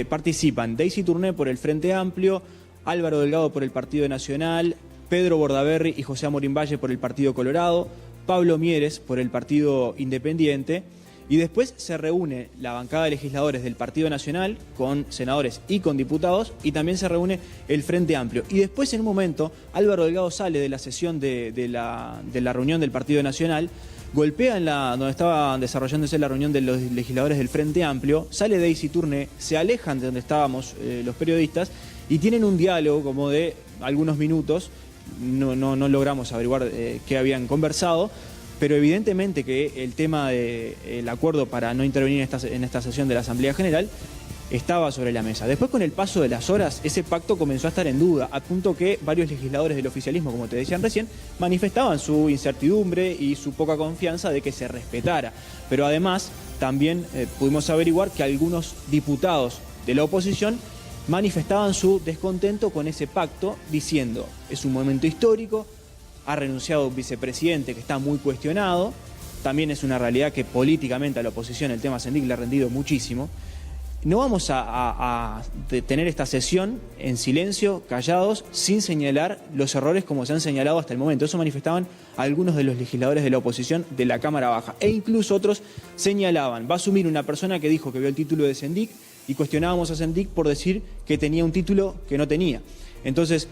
participan Daisy Tourné por el Frente Amplio, Álvaro Delgado por el Partido Nacional, Pedro Bordaberry y José Morín Valle por el Partido Colorado, Pablo Mieres por el Partido Independiente, y después se reúne la bancada de legisladores del Partido Nacional con senadores y con diputados, y también se reúne el Frente Amplio. Y después, en un momento, Álvaro Delgado sale de la sesión de la reunión del Partido Nacional, golpea donde estaba desarrollándose la reunión de los legisladores del Frente Amplio, sale Daisy Tourné, se alejan de donde estábamos los periodistas y tienen un diálogo como de algunos minutos. No logramos averiguar qué habían conversado, pero evidentemente que el tema del acuerdo para no intervenir en esta sesión de la Asamblea General estaba sobre la mesa. Después, con el paso de las horas, ese pacto comenzó a estar en duda, a punto que varios legisladores del oficialismo, como te decían recién, manifestaban su incertidumbre y su poca confianza de que se respetara. Pero además, también pudimos averiguar que algunos diputados de la oposición manifestaban su descontento con ese pacto, diciendo: es un momento histórico, ha renunciado un vicepresidente que está muy cuestionado, también es una realidad que políticamente a la oposición el tema Sendic le ha rendido muchísimo. no vamos a tener esta sesión en silencio, callados, sin señalar los errores como se han señalado hasta el momento. Eso manifestaban algunos de los legisladores de la oposición de la Cámara Baja. E incluso otros señalaban, va a asumir una persona que dijo que vio el título de Sendik y cuestionábamos a Sendik por decir que tenía un título que no tenía. Entonces,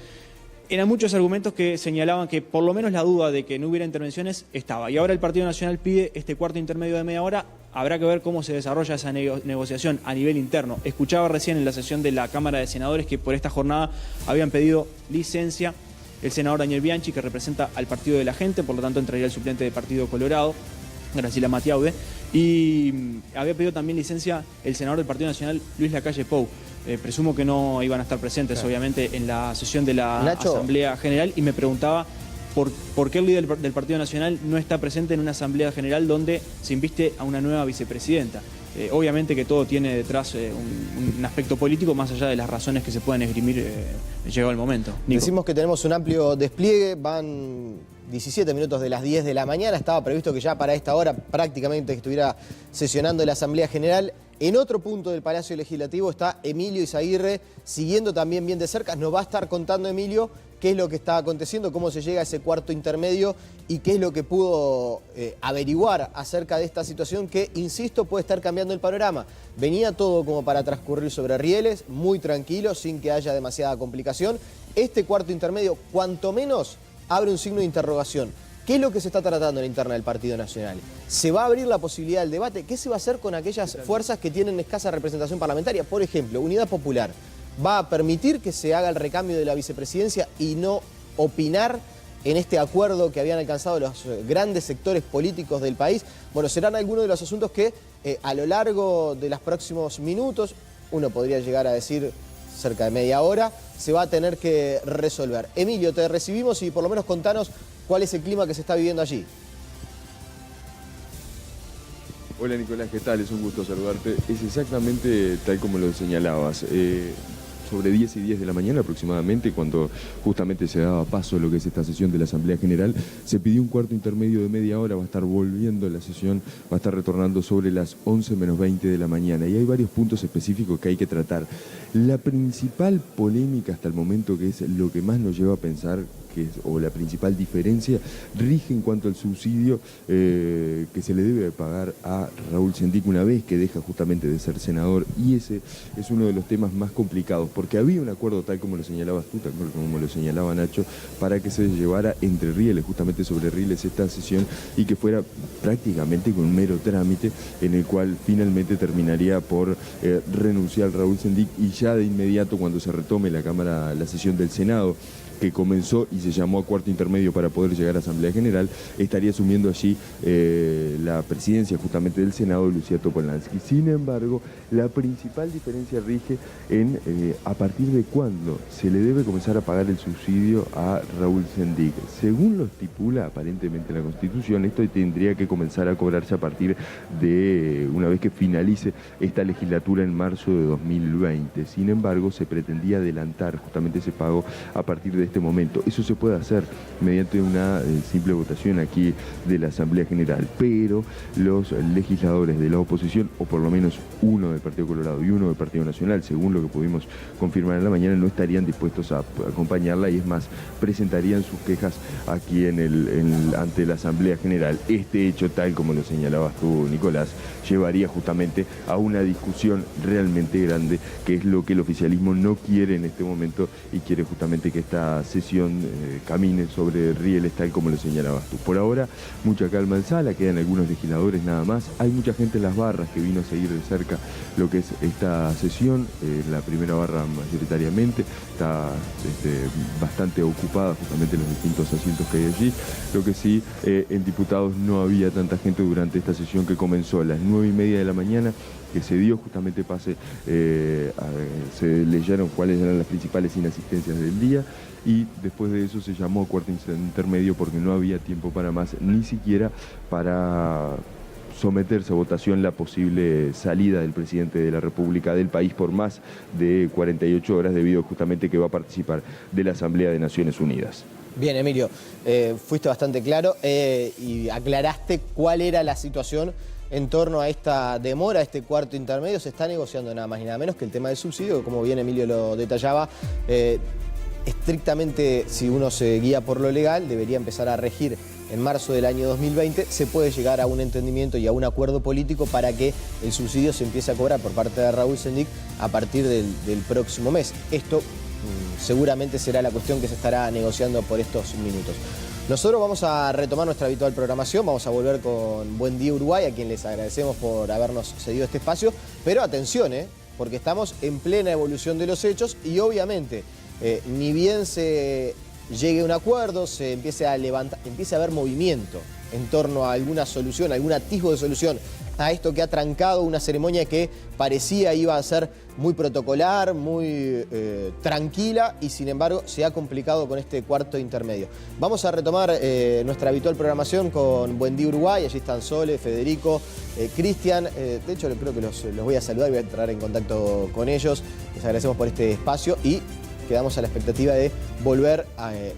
eran muchos argumentos que señalaban que por lo menos la duda de que no hubiera intervenciones estaba. Y ahora el Partido Nacional pide este cuarto intermedio de media hora. Habrá que ver cómo se desarrolla esa negociación a nivel interno. Escuchaba recién en la sesión de la Cámara de Senadores que por esta jornada habían pedido licencia el senador Daniel Bianchi, que representa al Partido de la Gente, por lo tanto entraría el suplente del Partido Colorado, Graciela Matiaude, y había pedido también licencia el senador del Partido Nacional, Luis Lacalle Pou. Presumo que no iban a estar presentes, claro, obviamente, en la sesión de la Asamblea General, y me preguntaba por qué el líder del Partido Nacional no está presente en una Asamblea General donde se inviste a una nueva vicepresidenta. Obviamente que todo tiene detrás un aspecto político, más allá de las razones que se puedan esgrimir llegado el momento. Nico. Decimos que tenemos un amplio despliegue, van 17 minutos de las 10 de la mañana, estaba previsto que ya para esta hora prácticamente estuviera sesionando la Asamblea General. En otro punto del Palacio Legislativo está Emilio Izaguirre, siguiendo también bien de cerca. Nos va a estar contando, Emilio, qué es lo que está aconteciendo, cómo se llega a ese cuarto intermedio y qué es lo que pudo averiguar acerca de esta situación que, insisto, puede estar cambiando el panorama. Venía todo como para transcurrir sobre rieles, muy tranquilo, sin que haya demasiada complicación. Este cuarto intermedio, cuanto menos, abre un signo de interrogación. ¿Qué es lo que se está tratando en la interna del Partido Nacional? ¿Se va a abrir la posibilidad del debate? ¿Qué se va a hacer con aquellas fuerzas que tienen escasa representación parlamentaria? Por ejemplo, Unidad Popular. ¿Va a permitir que se haga el recambio de la vicepresidencia y no opinar en este acuerdo que habían alcanzado los grandes sectores políticos del país? Bueno, serán algunos de los asuntos que a lo largo de los próximos minutos, uno podría llegar a decir cerca de media hora, se va a tener que resolver. Emilio, te recibimos y por lo menos contanos cuál es el clima que se está viviendo allí. Hola Nicolás, ¿qué tal? Es un gusto saludarte. Es exactamente tal como lo señalabas. Sobre 10 y 10 de la mañana aproximadamente, cuando justamente se daba paso a lo que es esta sesión de la Asamblea General, se pidió un cuarto intermedio de media hora, va a estar volviendo la sesión, va a estar retornando sobre las 11 menos 20 de la mañana. Y hay varios puntos específicos que hay que tratar. La principal polémica hasta el momento, que es lo que más nos lleva a pensar, o la principal diferencia, rige en cuanto al subsidio que se le debe pagar a Raúl Sendik una vez que deja justamente de ser senador, y ese es uno de los temas más complicados, porque había un acuerdo, tal como lo señalabas tú, tal como lo señalaba Nacho, para que se llevara entre rieles, justamente sobre rieles, esta sesión, y que fuera prácticamente con un mero trámite en el cual finalmente terminaría por renunciar Raúl Sendik, y ya de inmediato, cuando se retome la sesión del Senado, que comenzó y se llamó a cuarto intermedio para poder llegar a Asamblea General, estaría asumiendo allí la presidencia justamente del Senado Lucía Topolansky. Sin embargo, la principal diferencia rige en a partir de cuándo se le debe comenzar a pagar el subsidio a Raúl Sendik. Según lo estipula aparentemente la Constitución, esto tendría que comenzar a cobrarse a partir de una vez que finalice esta legislatura en marzo de 2020. Sin embargo, se pretendía adelantar justamente ese pago a partir de este momento. Eso se puede hacer mediante una simple votación aquí de la Asamblea General, pero los legisladores de la oposición, o por lo menos uno del Partido Colorado y uno del Partido Nacional, según lo que pudimos confirmar en la mañana, no estarían dispuestos a acompañarla, y es más, presentarían sus quejas aquí ante la Asamblea General. Este hecho, tal como lo señalabas tú, Nicolás, llevaría justamente a una discusión realmente grande, que es lo que el oficialismo no quiere en este momento, y quiere justamente que esta sesión camine sobre rieles, tal como lo señalabas tú. Por ahora, mucha calma en sala, quedan algunos legisladores nada más. Hay mucha gente en las barras que vino a seguir de cerca lo que es esta sesión. La primera barra mayoritariamente está bastante ocupada justamente los distintos asientos que hay allí. Lo que sí, en diputados no había tanta gente durante esta sesión, que comenzó a las 9:30 de la mañana, que se dio justamente pase, se leyeron cuáles eran las principales inasistencias del día, y después de eso se llamó a cuarto intermedio porque no había tiempo para más, ni siquiera para someterse a votación la posible salida del presidente de la República del país por más de 48 horas, debido justamente que va a participar de la Asamblea de Naciones Unidas. Bien, Emilio, fuiste bastante claro y aclaraste cuál era la situación en torno a esta demora, a este cuarto intermedio. Se está negociando nada más y nada menos que el tema del subsidio, que como bien Emilio lo detallaba, estrictamente, si uno se guía por lo legal, debería empezar a regir en marzo del año 2020. Se puede llegar a un entendimiento y a un acuerdo político para que el subsidio se empiece a cobrar por parte de Raúl Sendic a partir del próximo mes. Esto seguramente será la cuestión que se estará negociando por estos minutos. Nosotros vamos a retomar nuestra habitual programación, vamos a volver con Buen Día Uruguay, a quien les agradecemos por habernos cedido este espacio, pero atención, porque estamos en plena evolución de los hechos y obviamente ni bien se llegue a un acuerdo, se empiece a haber movimiento en torno a alguna solución, algún atisbo de solución a esto que ha trancado una ceremonia que parecía iba a ser muy protocolar, muy tranquila y sin embargo se ha complicado con este cuarto intermedio. Vamos a retomar nuestra habitual programación con Buen Día Uruguay. Allí están Sole, Federico, Cristian. De hecho creo que los voy a saludar y voy a entrar en contacto con ellos. Les agradecemos por este espacio y quedamos a la expectativa de volver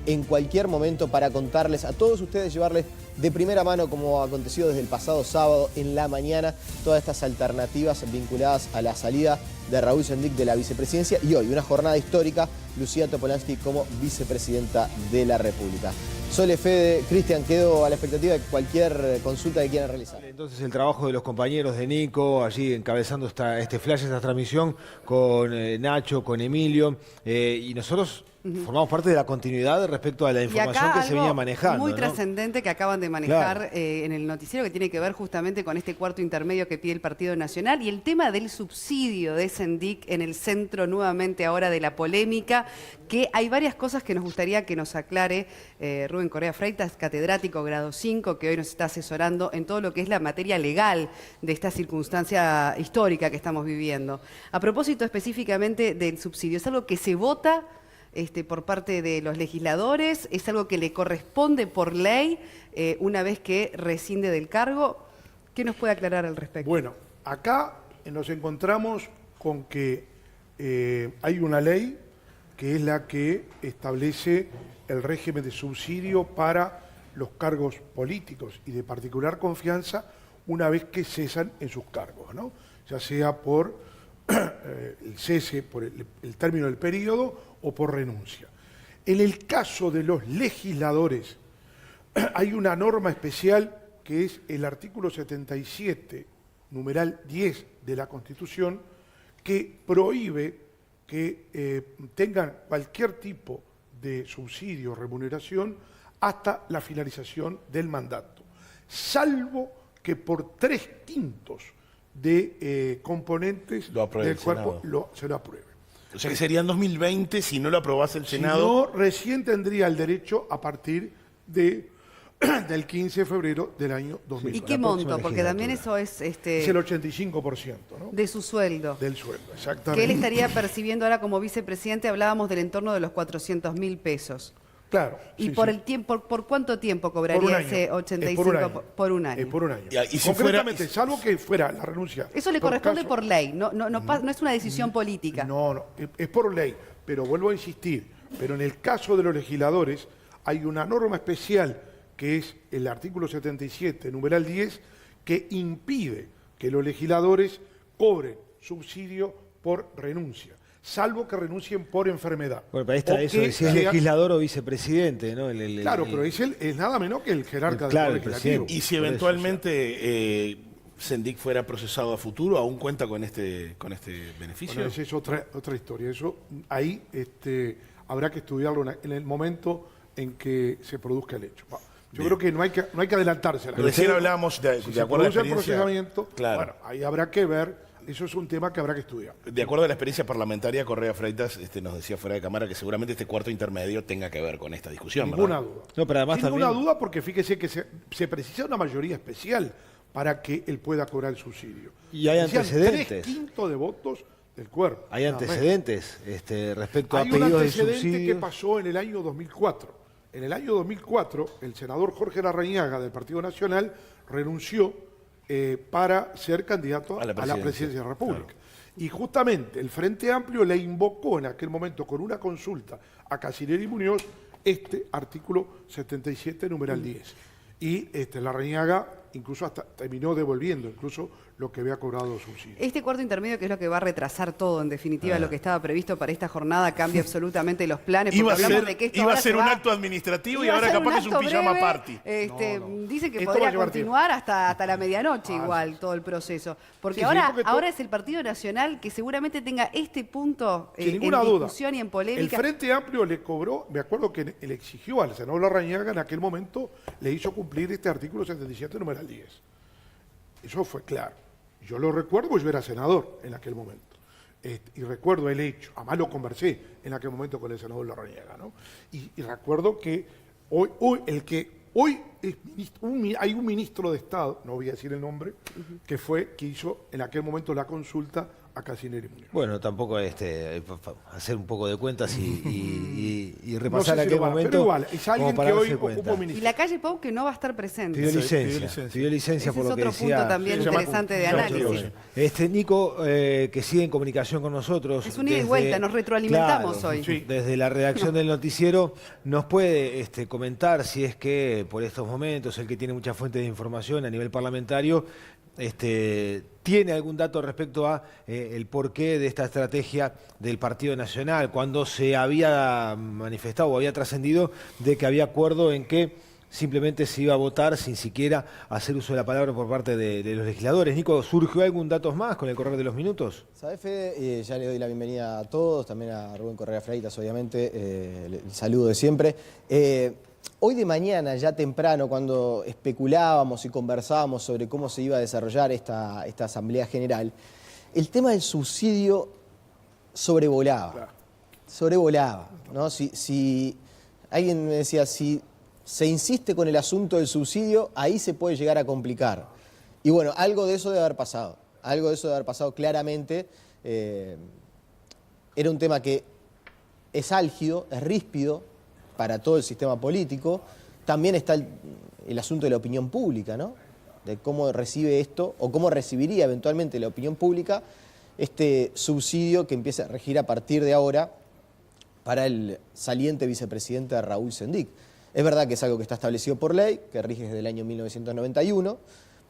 en cualquier momento para contarles a todos ustedes, llevarles de primera mano, como ha acontecido desde el pasado sábado en la mañana, todas estas alternativas vinculadas a la salida de Raúl Sendic de la vicepresidencia y hoy una jornada histórica, Lucía Topolansky como vicepresidenta de la República. Sole, Fede, Cristian, quedo a la expectativa de cualquier consulta que quieran realizar. Entonces el trabajo de los compañeros de Nico, allí encabezando este flash, esta transmisión, con Nacho, con Emilio, y nosotros formamos parte de la continuidad respecto a la información que se venía manejando. Muy ¿no? trascendente que acaban de manejar Claro. En el noticiero, que tiene que ver justamente con este cuarto intermedio que pide el Partido Nacional y el tema del subsidio de Sendic en el centro nuevamente ahora de la polémica, que hay varias cosas que nos gustaría que nos aclare Rubén Correa Freitas, catedrático grado 5, que hoy nos está asesorando en todo lo que es la materia legal de esta circunstancia histórica que estamos viviendo. A propósito específicamente del subsidio, ¿es algo que se vota por parte de los legisladores? ¿Es algo que le corresponde por ley una vez que rescinde del cargo? ¿Qué nos puede aclarar al respecto? Bueno, acá nos encontramos con que hay una ley que es la que establece el régimen de subsidio para los cargos políticos y de particular confianza una vez que cesan en sus cargos, ¿no? Ya sea por el cese, por el término del periodo o por renuncia. En el caso de los legisladores, hay una norma especial que es el artículo 77, numeral 10 de la Constitución, que prohíbe que tengan cualquier tipo de subsidio o remuneración hasta la finalización del mandato, salvo que por 3/5 de componentes del cuerpo se lo apruebe. O sea que sería en 2020 si no lo aprobase el Senado. Si no, recién tendría el derecho a partir del 15 de febrero del año 2020. ¿Y qué monto? Porque también eso es... Es el 85%, ¿no? De su sueldo. Del sueldo, exactamente. Que él estaría percibiendo ahora como vicepresidente, hablábamos del entorno de los 400.000 pesos. Claro. ¿Y sí, por sí. el tiempo, por cuánto tiempo cobraría ese 85? Por un año. Por un año. Y si concretamente, salvo que fuera la renuncia. Eso le corresponde por ley, no es una decisión política. No, es por ley, pero vuelvo a insistir, pero en el caso de los legisladores hay una norma especial que es el artículo 77, numeral 10, que impide que los legisladores cobren subsidio por renuncia, salvo que renuncien por enfermedad. Bueno, pero ahí está eso, si es legislador o vicepresidente, ¿no? Claro, pero es nada menos que el jerarca claro, del Poder Legislativo. Y si eventualmente Sendic fuera procesado a futuro, ¿aún cuenta con este beneficio? Bueno, esa es otra historia. Eso ahí habrá que estudiarlo en el momento en que se produzca el hecho. Yo creo que no hay que adelantarse. Pero recién hablábamos de si se acuerdo a la produce el experiencia. procesamiento, Claro. bueno, ahí habrá que ver. Eso es un tema que habrá que estudiar. De acuerdo a la experiencia parlamentaria, Correa Freitas nos decía fuera de cámara que seguramente este cuarto intermedio tenga que ver con esta discusión, Ninguna ¿verdad? duda. No, pero además Sin ninguna también- duda, porque fíjese que se precisa una mayoría especial para que él pueda cobrar el subsidio. Y hay Decían antecedentes. 3/5 de votos del cuerpo. Hay nada menos. antecedentes respecto a Hay un pedidos de antecedente subsidio. que pasó en el año 2004. En el año 2004, el senador Jorge Larrañaga del Partido Nacional renunció para ser candidato a la presidencia de la República. Claro. Y justamente el Frente Amplio le invocó en aquel momento con una consulta a Casilleri Muñoz artículo 77, numeral 10. Y Larrañaga incluso hasta terminó devolviendo incluso lo que había cobrado subsidio. Este cuarto intermedio, que es lo que va a retrasar todo, en definitiva, lo que estaba previsto para esta jornada, cambia absolutamente los planes. Iba a Iba ser un acto administrativo y ahora capaz que es un pijama party. Dicen que Esto podría va a llevar continuar hasta la medianoche igual todo el proceso. Porque ahora es el Partido Nacional que seguramente tenga este punto sin en ninguna duda, discusión y en polémica. el Frente Amplio le cobró, me acuerdo que le exigió al senador Larrañaga en aquel momento, le hizo cumplir este artículo 77, numeral 10. Eso fue claro. Yo lo recuerdo, pues yo era senador en aquel momento. Y recuerdo el hecho, además lo conversé en aquel momento con el senador Larrañaga, ¿no? Y recuerdo que hoy es hay un ministro de Estado, no voy a decir el nombre, que hizo en aquel momento la consulta a Casinelli Muñoz. Bueno, tampoco hacer un poco de cuentas y repasar no sé si aquel momento. Pero igual, es alguien que hoy ocupa un Y la calle Pau que no va a estar presente. Pidió licencia por lo que decía. Ese es otro punto también interesante de análisis. Nico, que sigue en comunicación con nosotros. Es un ida y vuelta, nos retroalimentamos hoy. Desde la redacción del noticiero, nos puede comentar si es que por estos momentos, el que tiene muchas fuentes de información a nivel parlamentario, ¿tiene algún dato respecto a el porqué de esta estrategia del Partido Nacional, cuando se había manifestado o había trascendido de que había acuerdo en que simplemente se iba a votar sin siquiera hacer uso de la palabra por parte de los legisladores? Nico, ¿surgió algún dato más con el correr de los minutos? ¿Sabes, Fede? Ya le doy la bienvenida a todos, también a Rubén Correa Freitas, obviamente, el saludo de siempre. Hoy de mañana, ya temprano, cuando especulábamos y conversábamos sobre cómo se iba a desarrollar esta Asamblea General, el tema del subsidio sobrevolaba, ¿no? Si alguien me decía, si se insiste con el asunto del subsidio, ahí se puede llegar a complicar. Y bueno, algo de eso debe haber pasado, claramente. Era un tema que es álgido, es ríspido para todo el sistema político. También está el asunto de la opinión pública, ¿no? De cómo recibe esto, o cómo recibiría eventualmente la opinión pública este subsidio que empieza a regir a partir de ahora para el saliente vicepresidente Raúl Sendic. Es verdad que es algo que está establecido por ley, que rige desde el año 1991,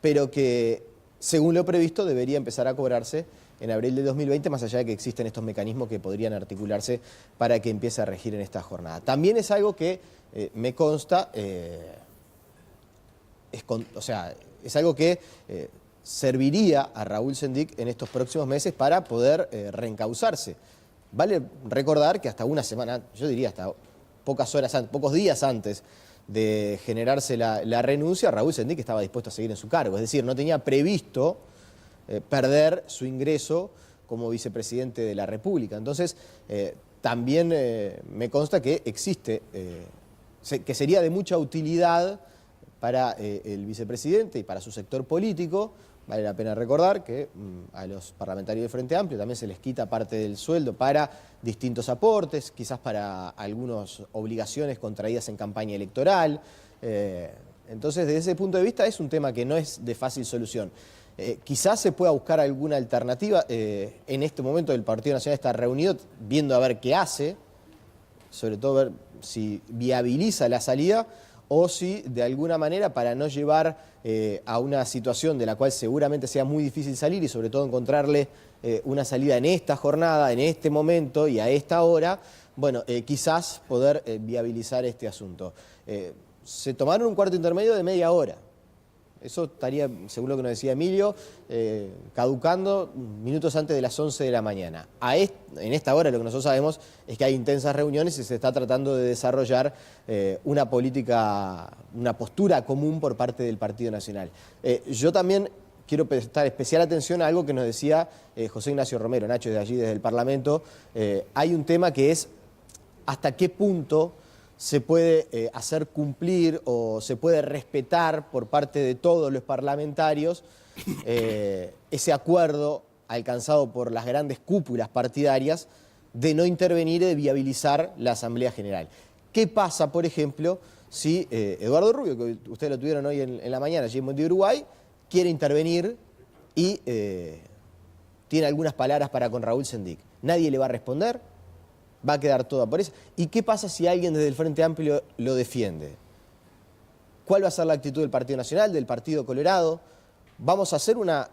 pero que, según lo previsto, debería empezar a cobrarse en abril de 2020, más allá de que existen estos mecanismos que podrían articularse para que empiece a regir en esta jornada. También es algo que me consta, es algo que serviría a Raúl Sendic en estos próximos meses para poder reencauzarse. Vale recordar que hasta una semana, yo diría hasta pocos días antes de generarse la renuncia, Raúl Sendic estaba dispuesto a seguir en su cargo. Es decir, no tenía previsto perder su ingreso como vicepresidente de la República. Entonces, también me consta que existe, que sería de mucha utilidad para el vicepresidente y para su sector político. Vale la pena recordar que a los parlamentarios del Frente Amplio también se les quita parte del sueldo para distintos aportes, quizás para algunas obligaciones contraídas en campaña electoral. Entonces, desde ese punto de vista, es un tema que no es de fácil solución. Quizás se pueda buscar alguna alternativa. En este momento el Partido Nacional está reunido viendo a ver qué hace, sobre todo ver si viabiliza la salida o si de alguna manera, para no llevar a una situación de la cual seguramente sea muy difícil salir y sobre todo encontrarle una salida en esta jornada, en este momento y a esta hora, bueno, quizás poder viabilizar este asunto. Se tomaron un cuarto intermedio de media hora. Eso estaría, según lo que nos decía Emilio, caducando minutos antes de las 11 de la mañana. En esta hora lo que nosotros sabemos es que hay intensas reuniones y se está tratando de desarrollar una política, una postura común por parte del Partido Nacional. Yo también quiero prestar especial atención a algo que nos decía José Ignacio Romero, Nacho, de allí, desde el Parlamento. Hay un tema que es hasta qué punto se puede hacer cumplir o se puede respetar por parte de todos los parlamentarios ese acuerdo alcanzado por las grandes cúpulas partidarias de no intervenir y de viabilizar la Asamblea General. ¿Qué pasa, por ejemplo, si Eduardo Rubio, que ustedes lo tuvieron hoy en la mañana allí en Montevideo, Uruguay, quiere intervenir y tiene algunas palabras para con Raúl Sendic? Nadie le va a responder. Va a quedar toda por eso. ¿Y qué pasa si alguien desde el Frente Amplio lo defiende? ¿Cuál va a ser la actitud del Partido Nacional, del Partido Colorado? ¿Vamos a hacer una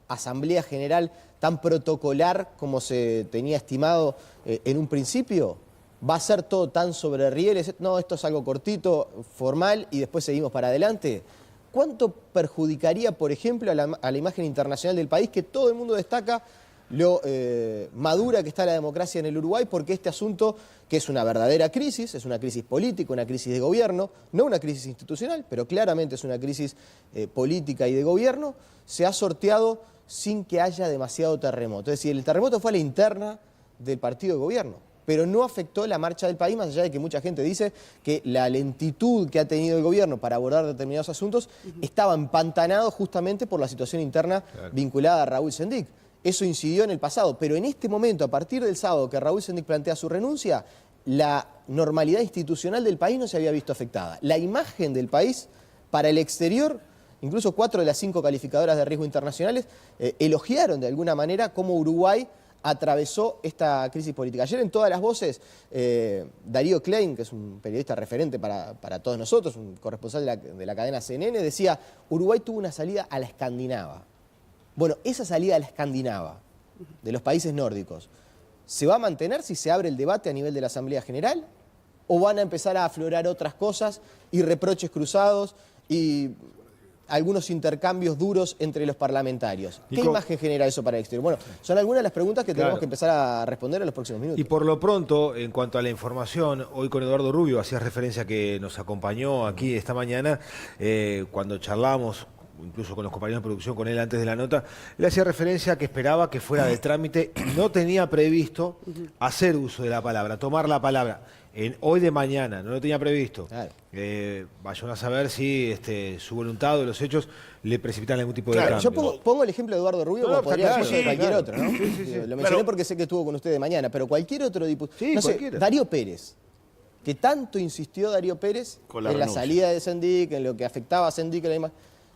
asamblea general tan protocolar como se tenía estimado en un principio? ¿Va a ser todo tan sobre rieles? No, esto es algo cortito, formal, y después seguimos para adelante. ¿Cuánto perjudicaría, por ejemplo, a la imagen internacional del país, que todo el mundo destaca lo madura que está la democracia en el Uruguay, porque este asunto, que es una verdadera crisis, es una crisis política, una crisis de gobierno, no una crisis institucional, pero claramente es una crisis política y de gobierno, se ha sorteado sin que haya demasiado terremoto? Es decir, el terremoto fue a la interna del partido de gobierno, pero no afectó la marcha del país, más allá de que mucha gente dice que la lentitud que ha tenido el gobierno para abordar determinados asuntos estaba empantanado justamente por la situación interna vinculada a Raúl Sendic. Eso incidió en el pasado, pero en este momento, a partir del sábado que Raúl Sendic plantea su renuncia, la normalidad institucional del país no se había visto afectada. La imagen del país para el exterior, incluso 4 de las 5 calificadoras de riesgo internacionales, elogiaron de alguna manera cómo Uruguay atravesó esta crisis política. Ayer en Todas las Voces, Darío Klein, que es un periodista referente para todos nosotros, un corresponsal de la cadena CNN, decía: Uruguay tuvo una salida a la escandinava. Bueno, esa salida a la escandinava de los países nórdicos, ¿se va a mantener si se abre el debate a nivel de la Asamblea General? ¿O van a empezar a aflorar otras cosas y reproches cruzados y algunos intercambios duros entre los parlamentarios? ¿Qué imagen genera eso para el exterior? Bueno, son algunas de las preguntas que tenemos que empezar a responder en los próximos minutos. Y por lo pronto, en cuanto a la información, hoy con Eduardo Rubio hacías referencia que nos acompañó aquí esta mañana, cuando charlamos, incluso con los compañeros de producción, con él antes de la nota, él hacía referencia a que esperaba que fuera de trámite y no tenía previsto hacer uso de la palabra, tomar la palabra. Hoy de mañana, no lo tenía previsto. Claro. Vayan a saber si su voluntad o los hechos le precipitan algún tipo de cambio. Yo pongo el ejemplo de Eduardo Rubio, como podría ser cualquier otro, ¿no? Lo mencioné porque sé que estuvo con usted de mañana, pero cualquier otro diputado. No sé, Darío Pérez, que tanto insistió Darío Pérez en la salida de Sendic, en lo que afectaba a Sendic,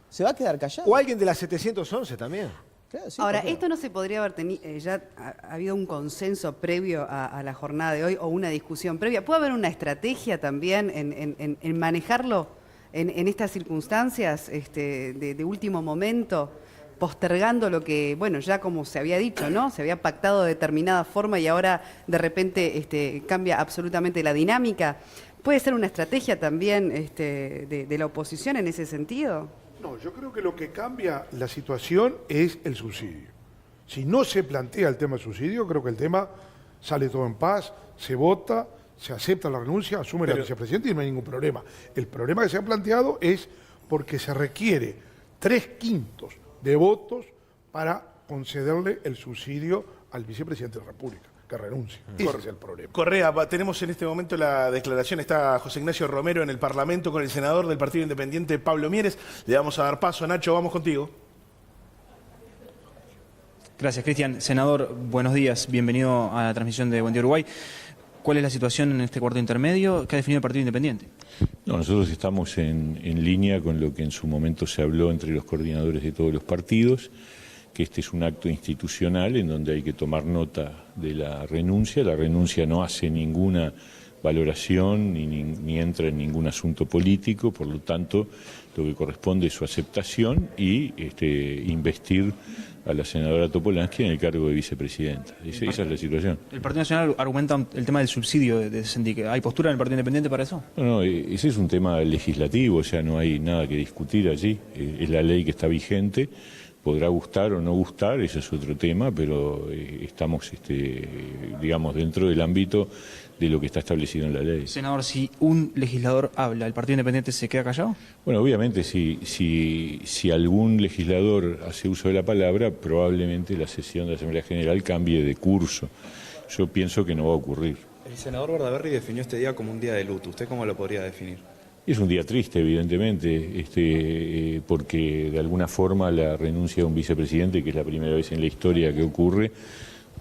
¿se va a quedar callado? O alguien de la 711 también. Claro, sí, ahora, esto no se podría haber tenido, ya ha habido un consenso previo a la jornada de hoy o una discusión previa. ¿Puede haber una estrategia también en manejarlo en estas circunstancias de último momento, postergando lo que, bueno, ya como se había dicho, ¿no? Se había pactado de determinada forma y ahora de repente cambia absolutamente la dinámica. ¿Puede ser una estrategia también de la oposición en ese sentido? No, yo creo que lo que cambia la situación es el subsidio. Si no se plantea el tema del subsidio, creo que el tema sale todo en paz, se vota, se acepta la renuncia, asume la vicepresidenta y no hay ningún problema. El problema que se ha planteado es porque se requiere 3/5 de votos para concederle el subsidio al vicepresidente de la República, que renuncie. Ese es el problema. Correa, tenemos en este momento la declaración. Está José Ignacio Romero en el Parlamento con el senador del Partido Independiente, Pablo Mieres. Le vamos a dar paso. Nacho, vamos contigo. Gracias, Cristian. Senador, buenos días. Bienvenido a la transmisión de Buen Día Uruguay. ¿Cuál es la situación en este cuarto intermedio que ha definido el Partido Independiente? No, nosotros estamos en línea con lo que en su momento se habló entre los coordinadores de todos los partidos, que este es un acto institucional en donde hay que tomar nota de la renuncia. La renuncia no hace ninguna valoración ni entra en ningún asunto político, por lo tanto lo que corresponde es su aceptación y investir a la senadora Topolansky en el cargo de vicepresidenta. Esa es la situación. El Partido Nacional argumenta el tema del subsidio de Sendic. ¿Hay postura en el Partido Independiente para eso? No, ese es un tema legislativo, o sea, no hay nada que discutir allí. Es la ley que está vigente. Podrá gustar o no gustar, ese es otro tema, pero estamos, digamos, dentro del ámbito de lo que está establecido en la ley. Senador, si un legislador habla, ¿el Partido Independiente se queda callado? Bueno, obviamente, si algún legislador hace uso de la palabra, probablemente la sesión de la Asamblea General cambie de curso. Yo pienso que no va a ocurrir. El senador Bordaberry definió este día como un día de luto. ¿Usted cómo lo podría definir? Es un día triste, evidentemente, porque de alguna forma la renuncia de un vicepresidente, que es la primera vez en la historia que ocurre,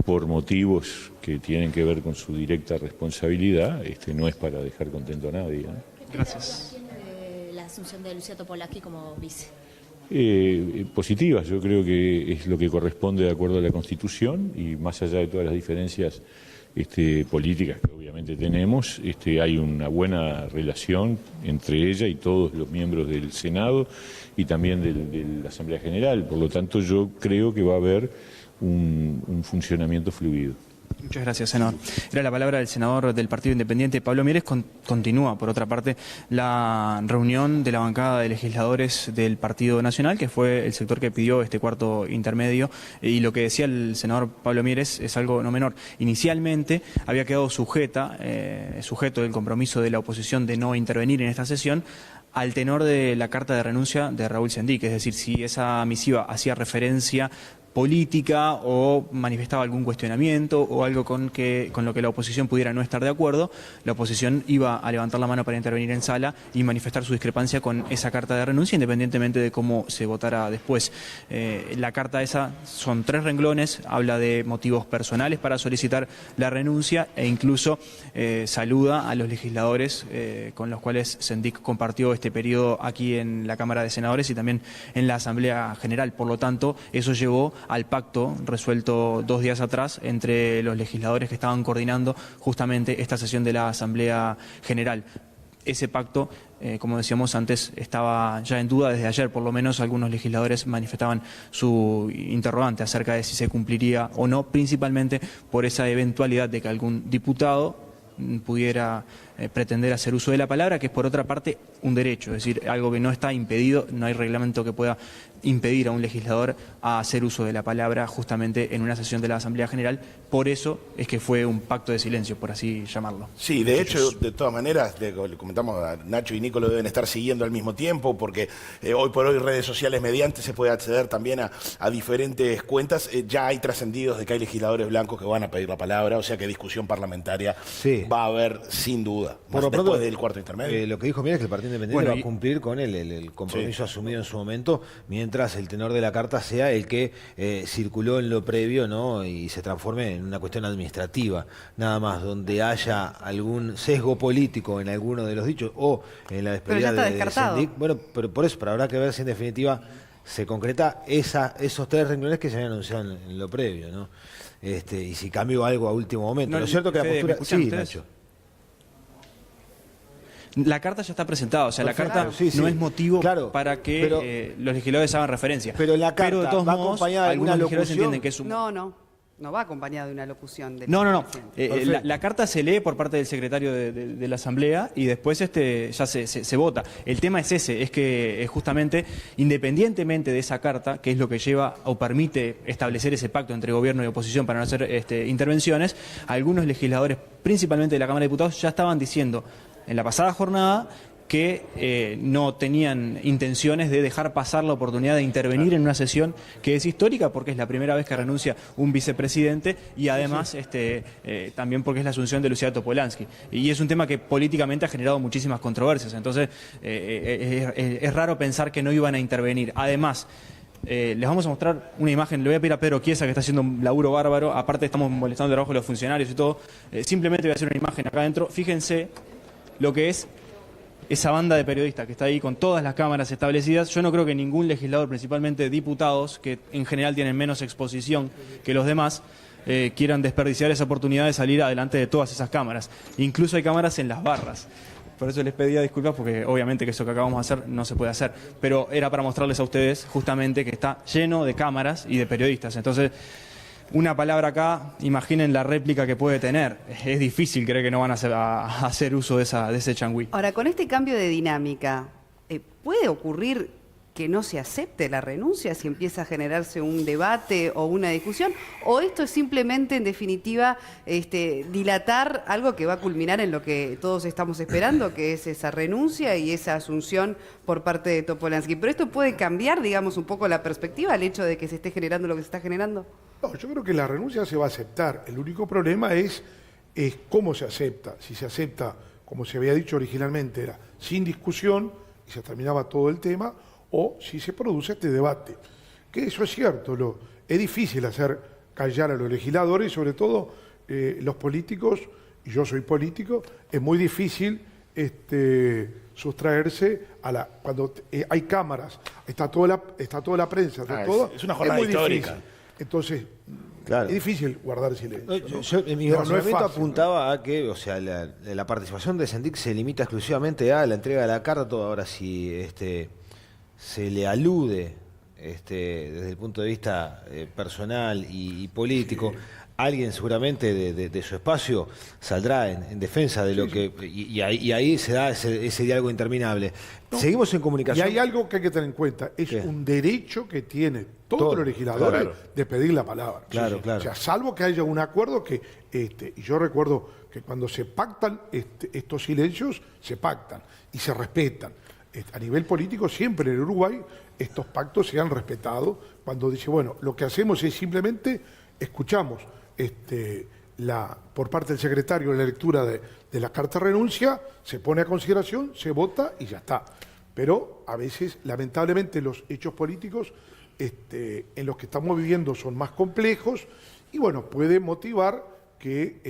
por motivos que tienen que ver con su directa responsabilidad, no es para dejar contento a nadie, ¿no? Gracias. La asunción de Lucía Topolansky como vice. Positivas, yo creo que es lo que corresponde de acuerdo a la Constitución y más allá de todas las diferencias políticas que obviamente tenemos, hay una buena relación entre ella y todos los miembros del Senado y también de la Asamblea General. Por lo tanto, yo creo que va a haber un funcionamiento fluido. Muchas gracias, senador. Era la palabra del senador del Partido Independiente, Pablo Mieres. Continúa, por otra parte, la reunión de la bancada de legisladores del Partido Nacional, que fue el sector que pidió este cuarto intermedio. Y lo que decía el senador Pablo Mieres es algo no menor. Inicialmente había quedado sujeto del compromiso de la oposición de no intervenir en esta sesión al tenor de la carta de renuncia de Raúl Sendic. Es decir, si esa misiva hacía referencia política o manifestaba algún cuestionamiento o algo con lo que la oposición pudiera no estar de acuerdo, la oposición iba a levantar la mano para intervenir en sala y manifestar su discrepancia con esa carta de renuncia, independientemente de cómo se votara después. La carta esa son 3 renglones, habla de motivos personales para solicitar la renuncia e incluso saluda a los legisladores con los cuales Sendic compartió este periodo aquí en la Cámara de Senadores y también en la Asamblea General. Por lo tanto, eso llevó al pacto resuelto 2 días atrás entre los legisladores que estaban coordinando justamente esta sesión de la Asamblea General. Ese pacto, como decíamos antes, estaba ya en duda desde ayer. Por lo menos algunos legisladores manifestaban su interrogante acerca de si se cumpliría o no, principalmente por esa eventualidad de que algún diputado pudiera pretender hacer uso de la palabra, que es por otra parte un derecho, es decir, algo que no está impedido, no hay reglamento que pueda impedir a un legislador a hacer uso de la palabra justamente en una sesión de la Asamblea General. Por eso es que fue un pacto de silencio, por así llamarlo. Sí, de hecho, de todas maneras, le comentamos a Nacho y Nico, lo deben estar siguiendo al mismo tiempo, porque hoy por hoy redes sociales mediante se puede acceder también a diferentes cuentas. Ya hay trascendidos de que hay legisladores blancos que van a pedir la palabra, o sea que discusión parlamentaria va a haber sin duda, después del cuarto intermedio. Lo que dijo Mieres es que el Partido Independiente va a cumplir con el compromiso asumido en su momento, mientras el tenor de la carta sea el que circuló en lo previo, ¿no? Y se transforme en una cuestión administrativa, nada más, donde haya algún sesgo político en alguno de los dichos o en la despedida de Sendic. Bueno, pero por eso, pero habrá que ver si en definitiva se concreta esos 3 renglones que se habían anunciado en lo previo, ¿no? Y si cambió algo a último momento. No, lo cierto que Fede, la postura... Sí, Nacho. La carta ya está presentada, o sea, perfecto, la carta no es motivo para que los legisladores hagan referencia. Pero la carta de todos va modos, acompañada de una locución. Entienden que es un... No va acompañada de una locución. No. La carta se lee por parte del secretario de la Asamblea y después ya se vota. El tema es ese, es que justamente, independientemente de esa carta, que es lo que lleva o permite establecer ese pacto entre gobierno y oposición para no hacer intervenciones, algunos legisladores, principalmente de la Cámara de Diputados, ya estaban diciendo en la pasada jornada que no tenían intenciones de dejar pasar la oportunidad de intervenir en una sesión que es histórica porque es la primera vez que renuncia un vicepresidente y además también porque es la asunción de Luciano Topolansky. Y es un tema que políticamente ha generado muchísimas controversias. Entonces es raro pensar que no iban a intervenir. Además, les vamos a mostrar una imagen, le voy a pedir a Pedro Chiesa, que está haciendo un laburo bárbaro, aparte estamos molestando el trabajo de los funcionarios y todo, simplemente voy a hacer una imagen acá adentro. Fíjense lo que es esa banda de periodistas que está ahí con todas las cámaras establecidas. Yo no creo que ningún legislador, principalmente diputados, que en general tienen menos exposición que los demás, quieran desperdiciar esa oportunidad de salir adelante de todas esas cámaras. Incluso hay cámaras en las barras. Por eso les pedía disculpas, porque obviamente que eso que acabamos de hacer no se puede hacer. Pero era para mostrarles a ustedes justamente que está lleno de cámaras y de periodistas. Entonces, una palabra acá, imaginen la réplica que puede tener. Es difícil creer que no van a hacer uso de ese changüí. Ahora, con este cambio de dinámica, ¿puede ocurrir que no se acepte la renuncia si empieza a generarse un debate o una discusión? ¿O esto es simplemente, en definitiva, dilatar algo que va a culminar en lo que todos estamos esperando, que es esa renuncia y esa asunción por parte de Topolansky? ¿Pero esto puede cambiar, digamos, un poco la perspectiva, el hecho de que se esté generando lo que se está generando? No, yo creo que la renuncia se va a aceptar. El único problema es cómo se acepta. Si se acepta, como se había dicho originalmente, era sin discusión y se terminaba todo el tema, o si se produce este debate. Que eso es cierto, es difícil hacer callar a los legisladores, sobre todo los políticos, y yo soy político, es muy difícil sustraerse cuando hay cámaras, está toda la prensa, es una jornada histórica. Entonces, Claro. Es difícil guardar silencio. ¿no? Mi razonamiento apuntaba a que, o sea, la participación de Sendik se limita exclusivamente a la entrega de la carta. Todo ahora, si se le alude desde el punto de vista personal y político, alguien seguramente de su espacio saldrá en defensa de lo que... Y ahí se da ese diálogo interminable. No. Seguimos en comunicación. Y hay algo que hay que tener en cuenta. Es un derecho que tiene todos los legisladores de pedir la palabra. Claro. O sea, salvo que haya un acuerdo que... y yo recuerdo que cuando se pactan estos silencios, se pactan y se respetan. A nivel político, siempre en el Uruguay, estos pactos se han respetado. Cuando dice, bueno, lo que hacemos es simplemente escuchamos por parte del secretario la lectura de la carta de renuncia, se pone a consideración, se vota y ya está. Pero a veces, lamentablemente, los hechos políticos en los que estamos viviendo son más complejos y bueno, puede motivar que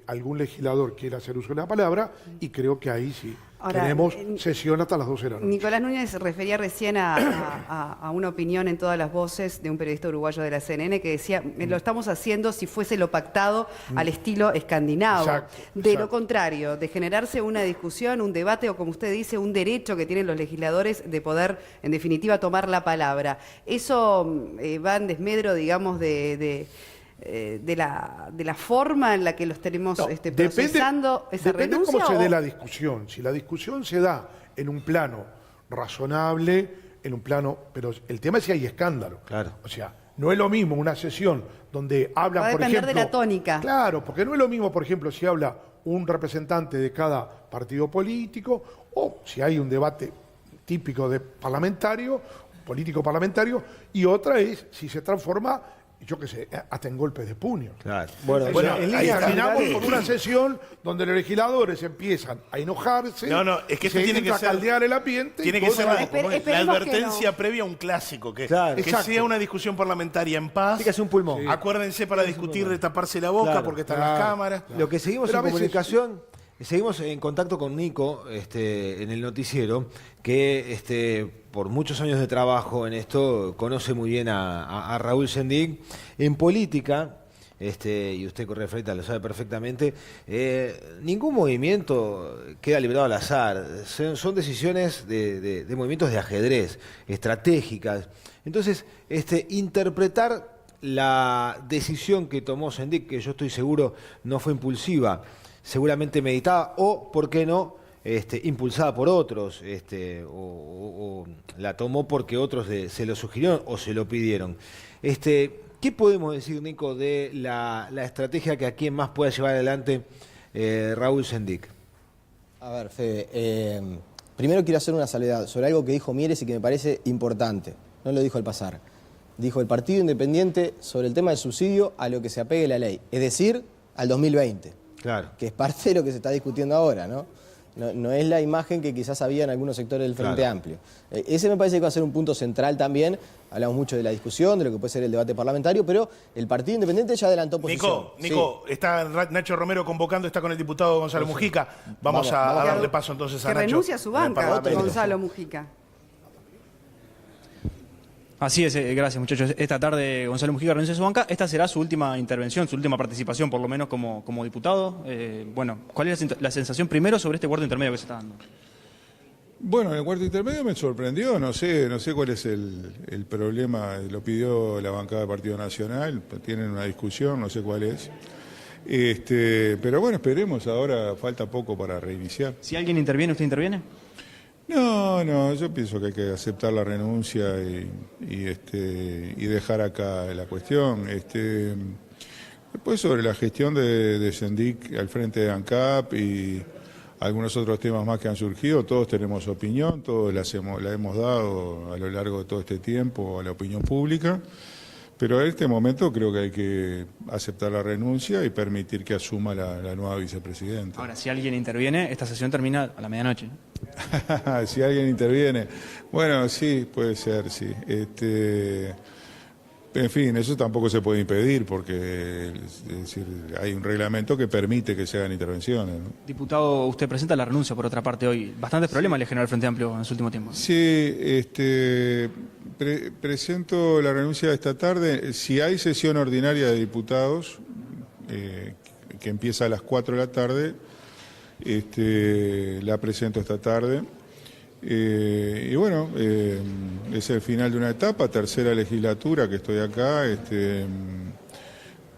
algún legislador quiera hacer uso de la palabra y creo que ahí sí. Ahora, tenemos sesión hasta las 12 de la noche. Nicolás Núñez se refería recién a una opinión en todas las voces de un periodista uruguayo de la CNN que decía, lo estamos haciendo si fuese lo pactado al estilo escandinavo. De lo contrario, de generarse una discusión, un debate o como usted dice, un derecho que tienen los legisladores de poder, en definitiva, tomar la palabra. Eso va en desmedro, digamos, de la forma en la que los tenemos procesando esa depende renuncia. Depende cómo se dé la discusión. Si la discusión se da en un plano razonable, pero el tema es si hay escándalo. Claro. O sea, no es lo mismo una sesión donde hablan, Va a por depender ejemplo... de la tónica. Claro, porque no es lo mismo, por ejemplo, si habla un representante de cada partido político o si hay un debate típico de parlamentario, político parlamentario, y otra es si se transforma, yo qué sé, hasta en golpes de puño. Claro. Bueno, ahí terminamos con una sesión donde los legisladores empiezan a enojarse, es que esto tiene que ser, caldear el ambiente. Tiene que ser la advertencia previa a un clásico, que sea una discusión parlamentaria en paz. Tiene que ser un pulmón. Sí. Acuérdense para discutir de taparse la boca porque están las cámaras. Lo que seguimos en comunicación... Seguimos en contacto con Nico en el noticiero, que por muchos años de trabajo en esto conoce muy bien a Raúl Sendik. En política, y usted, Correa Freitas, lo sabe perfectamente, ningún movimiento queda librado al azar. Son decisiones de movimientos de ajedrez, estratégicas. Entonces, interpretar la decisión que tomó Sendik, que yo estoy seguro no fue impulsiva, seguramente meditada o, ¿por qué no?, impulsada por otros, o la tomó porque otros se lo sugirieron o se lo pidieron. ¿Qué podemos decir, Nico, de la estrategia que a quién más pueda llevar adelante Raúl Sendik? A ver, Fede, primero quiero hacer una salvedad sobre algo que dijo Mieres y que me parece importante. No lo dijo al pasar. Dijo el Partido Independiente sobre el tema del subsidio a lo que se apegue la ley, es decir, al 2020. Claro. Que es parte de lo que se está discutiendo ahora, ¿no? No es la imagen que quizás había en algunos sectores del Frente Amplio. Ese me parece que va a ser un punto central también. Hablamos mucho de la discusión, de lo que puede ser el debate parlamentario, pero el Partido Independiente ya adelantó posición. Nico, está Nacho Romero convocando, está con el diputado Gonzalo Mujica. Vamos a darle paso entonces a Nacho. Que renuncia a su banca, Gonzalo Mujica. Así es, gracias muchachos. Esta tarde Gonzalo Mujica renuncia a su banca. Esta será su última intervención, su última participación, por lo menos como diputado. ¿Cuál es la sensación primero sobre este cuarto intermedio que se está dando? Bueno, el cuarto intermedio me sorprendió, no sé cuál es el problema, lo pidió la bancada del Partido Nacional, tienen una discusión, no sé cuál es. Pero bueno, esperemos, ahora falta poco para reiniciar. Si alguien interviene, ¿usted interviene? No, yo pienso que hay que aceptar la renuncia y dejar acá la cuestión. Después sobre la gestión de Sendik al frente de ANCAP y algunos otros temas más que han surgido, todos tenemos opinión, todos la hemos dado a lo largo de todo este tiempo a la opinión pública, pero en este momento creo que hay que aceptar la renuncia y permitir que asuma la nueva vicepresidenta. Ahora, si alguien interviene, esta sesión termina a la medianoche, ¿no? Si alguien interviene. Bueno, sí, puede ser, sí. En fin, eso tampoco se puede impedir porque es decir, hay un reglamento que permite que se hagan intervenciones, ¿no? Diputado, usted presenta la renuncia por otra parte hoy. Bastantes problemas le generó el Frente Amplio en su último tiempo. Sí, presento la renuncia esta tarde. Si hay sesión ordinaria de diputados, que empieza a las 4 de la tarde, la presento esta tarde. Y bueno, es el final de una etapa, tercera legislatura que estoy acá.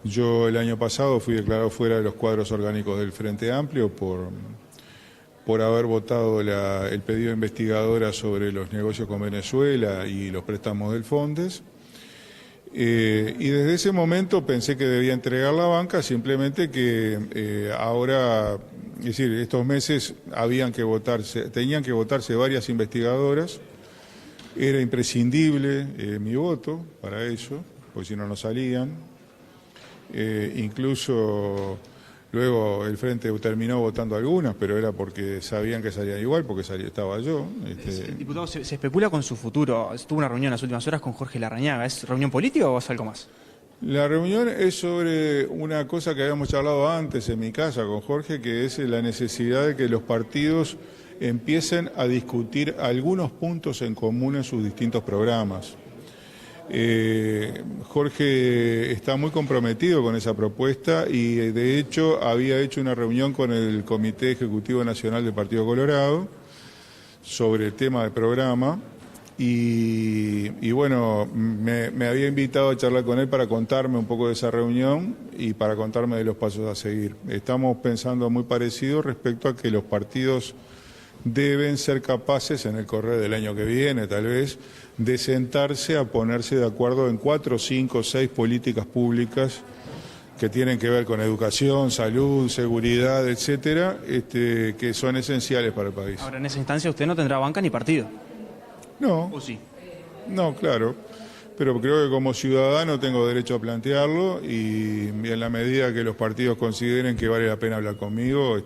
Yo el año pasado fui declarado fuera de los cuadros orgánicos del Frente Amplio por haber votado el pedido de investigadora sobre los negocios con Venezuela y los préstamos del Fondes. Y desde ese momento pensé que debía entregar la banca, simplemente que ahora, es decir, estos meses tenían que votarse varias investigadoras, era imprescindible mi voto para eso, porque si no, no salían. Incluso luego el Frente terminó votando algunas, pero era porque sabían que salían igual, porque estaba yo. Diputado, se especula con su futuro. Tuvo una reunión en las últimas horas con Jorge Larrañaga. ¿Es reunión política o es algo más? La reunión es sobre una cosa que habíamos charlado antes en mi casa con Jorge, que es la necesidad de que los partidos empiecen a discutir algunos puntos en común en sus distintos programas. Jorge está muy comprometido con esa propuesta y de hecho había hecho una reunión con el Comité Ejecutivo Nacional del Partido Colorado sobre el tema del programa y bueno, me había invitado a charlar con él para contarme un poco de esa reunión y para contarme de los pasos a seguir. Estamos pensando muy parecido respecto a que los partidos deben ser capaces en el correr del año que viene, tal vez, de sentarse a ponerse de acuerdo en 4, 5, 6 políticas públicas que tienen que ver con educación, salud, seguridad, etcétera, que son esenciales para el país. Ahora, en esa instancia usted no tendrá banca ni partido. No. ¿O sí? No, claro. Pero creo que como ciudadano tengo derecho a plantearlo y en la medida que los partidos consideren que vale la pena hablar conmigo,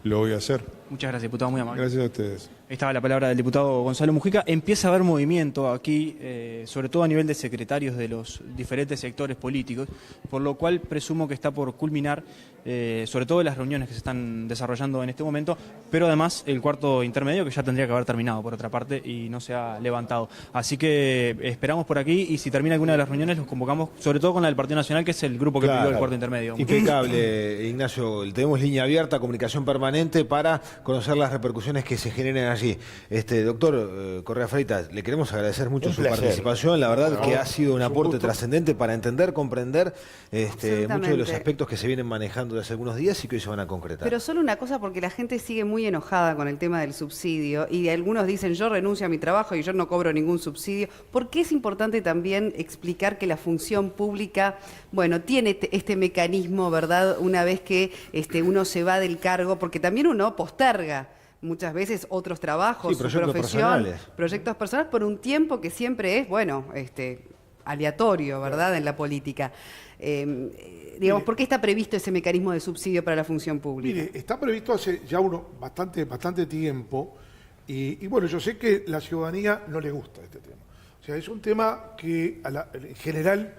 lo voy a hacer. Muchas gracias, diputado, muy amable. Gracias a ustedes. Ahí estaba la palabra del diputado Gonzalo Mujica. Empieza a haber movimiento aquí, sobre todo a nivel de secretarios de los diferentes sectores políticos, por lo cual presumo que está por culminar, sobre todo las reuniones que se están desarrollando en este momento, pero además el cuarto intermedio que ya tendría que haber terminado por otra parte y no se ha levantado. Así que esperamos por aquí y si termina alguna de las reuniones los convocamos, sobre todo con la del Partido Nacional, que es el grupo que pidió el cuarto intermedio. Impecable, Ignacio. Tenemos línea abierta, comunicación permanente para conocer las repercusiones que se generen allí. Doctor Correa Freitas, le queremos agradecer mucho su participación. La verdad que ha sido un aporte trascendente para entender, comprender muchos de los aspectos que se vienen manejando desde hace algunos días y que hoy se van a concretar. Pero solo una cosa, porque la gente sigue muy enojada con el tema del subsidio y algunos dicen yo renuncio a mi trabajo y yo no cobro ningún subsidio. ¿Por qué es importante también explicar que la función pública, bueno, tiene este mecanismo, ¿verdad? Una vez que uno se va del cargo, porque también uno posterga muchas veces otros trabajos, sí, su proyectos profesión, personales. Proyectos personales por un tiempo que siempre es, bueno, aleatorio, ¿verdad?, en la política. Digamos, ¿por qué está previsto ese mecanismo de subsidio para la función pública? Mire, está previsto hace ya bastante tiempo y bueno, yo sé que la ciudadanía no le gusta este tema. O sea, es un tema que en general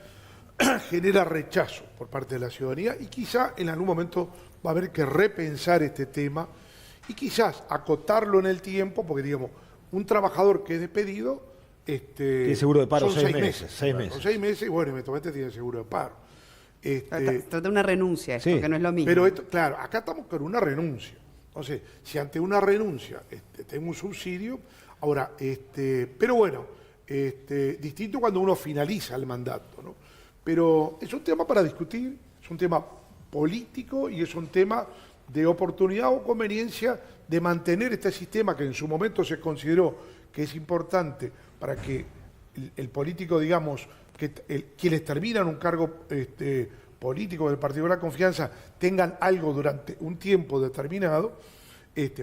genera rechazo por parte de la ciudadanía y quizá en algún momento va a haber que repensar este tema y quizás acotarlo en el tiempo, porque digamos, un trabajador que es despedido, tiene seguro de paro son 6 meses. 6 meses. Con 6 meses, bueno, eventualmente tiene seguro de paro. Trata de una renuncia, esto, que no es lo mismo. Pero esto, claro, acá estamos con una renuncia. Entonces, si ante una renuncia tengo un subsidio, ahora, pero bueno, distinto cuando uno finaliza el mandato, ¿no? Pero es un tema para discutir, es un tema político y es un tema de oportunidad o conveniencia de mantener este sistema que en su momento se consideró que es importante para que el político, digamos, que quienes terminan un cargo político del Partido de la Confianza tengan algo durante un tiempo determinado,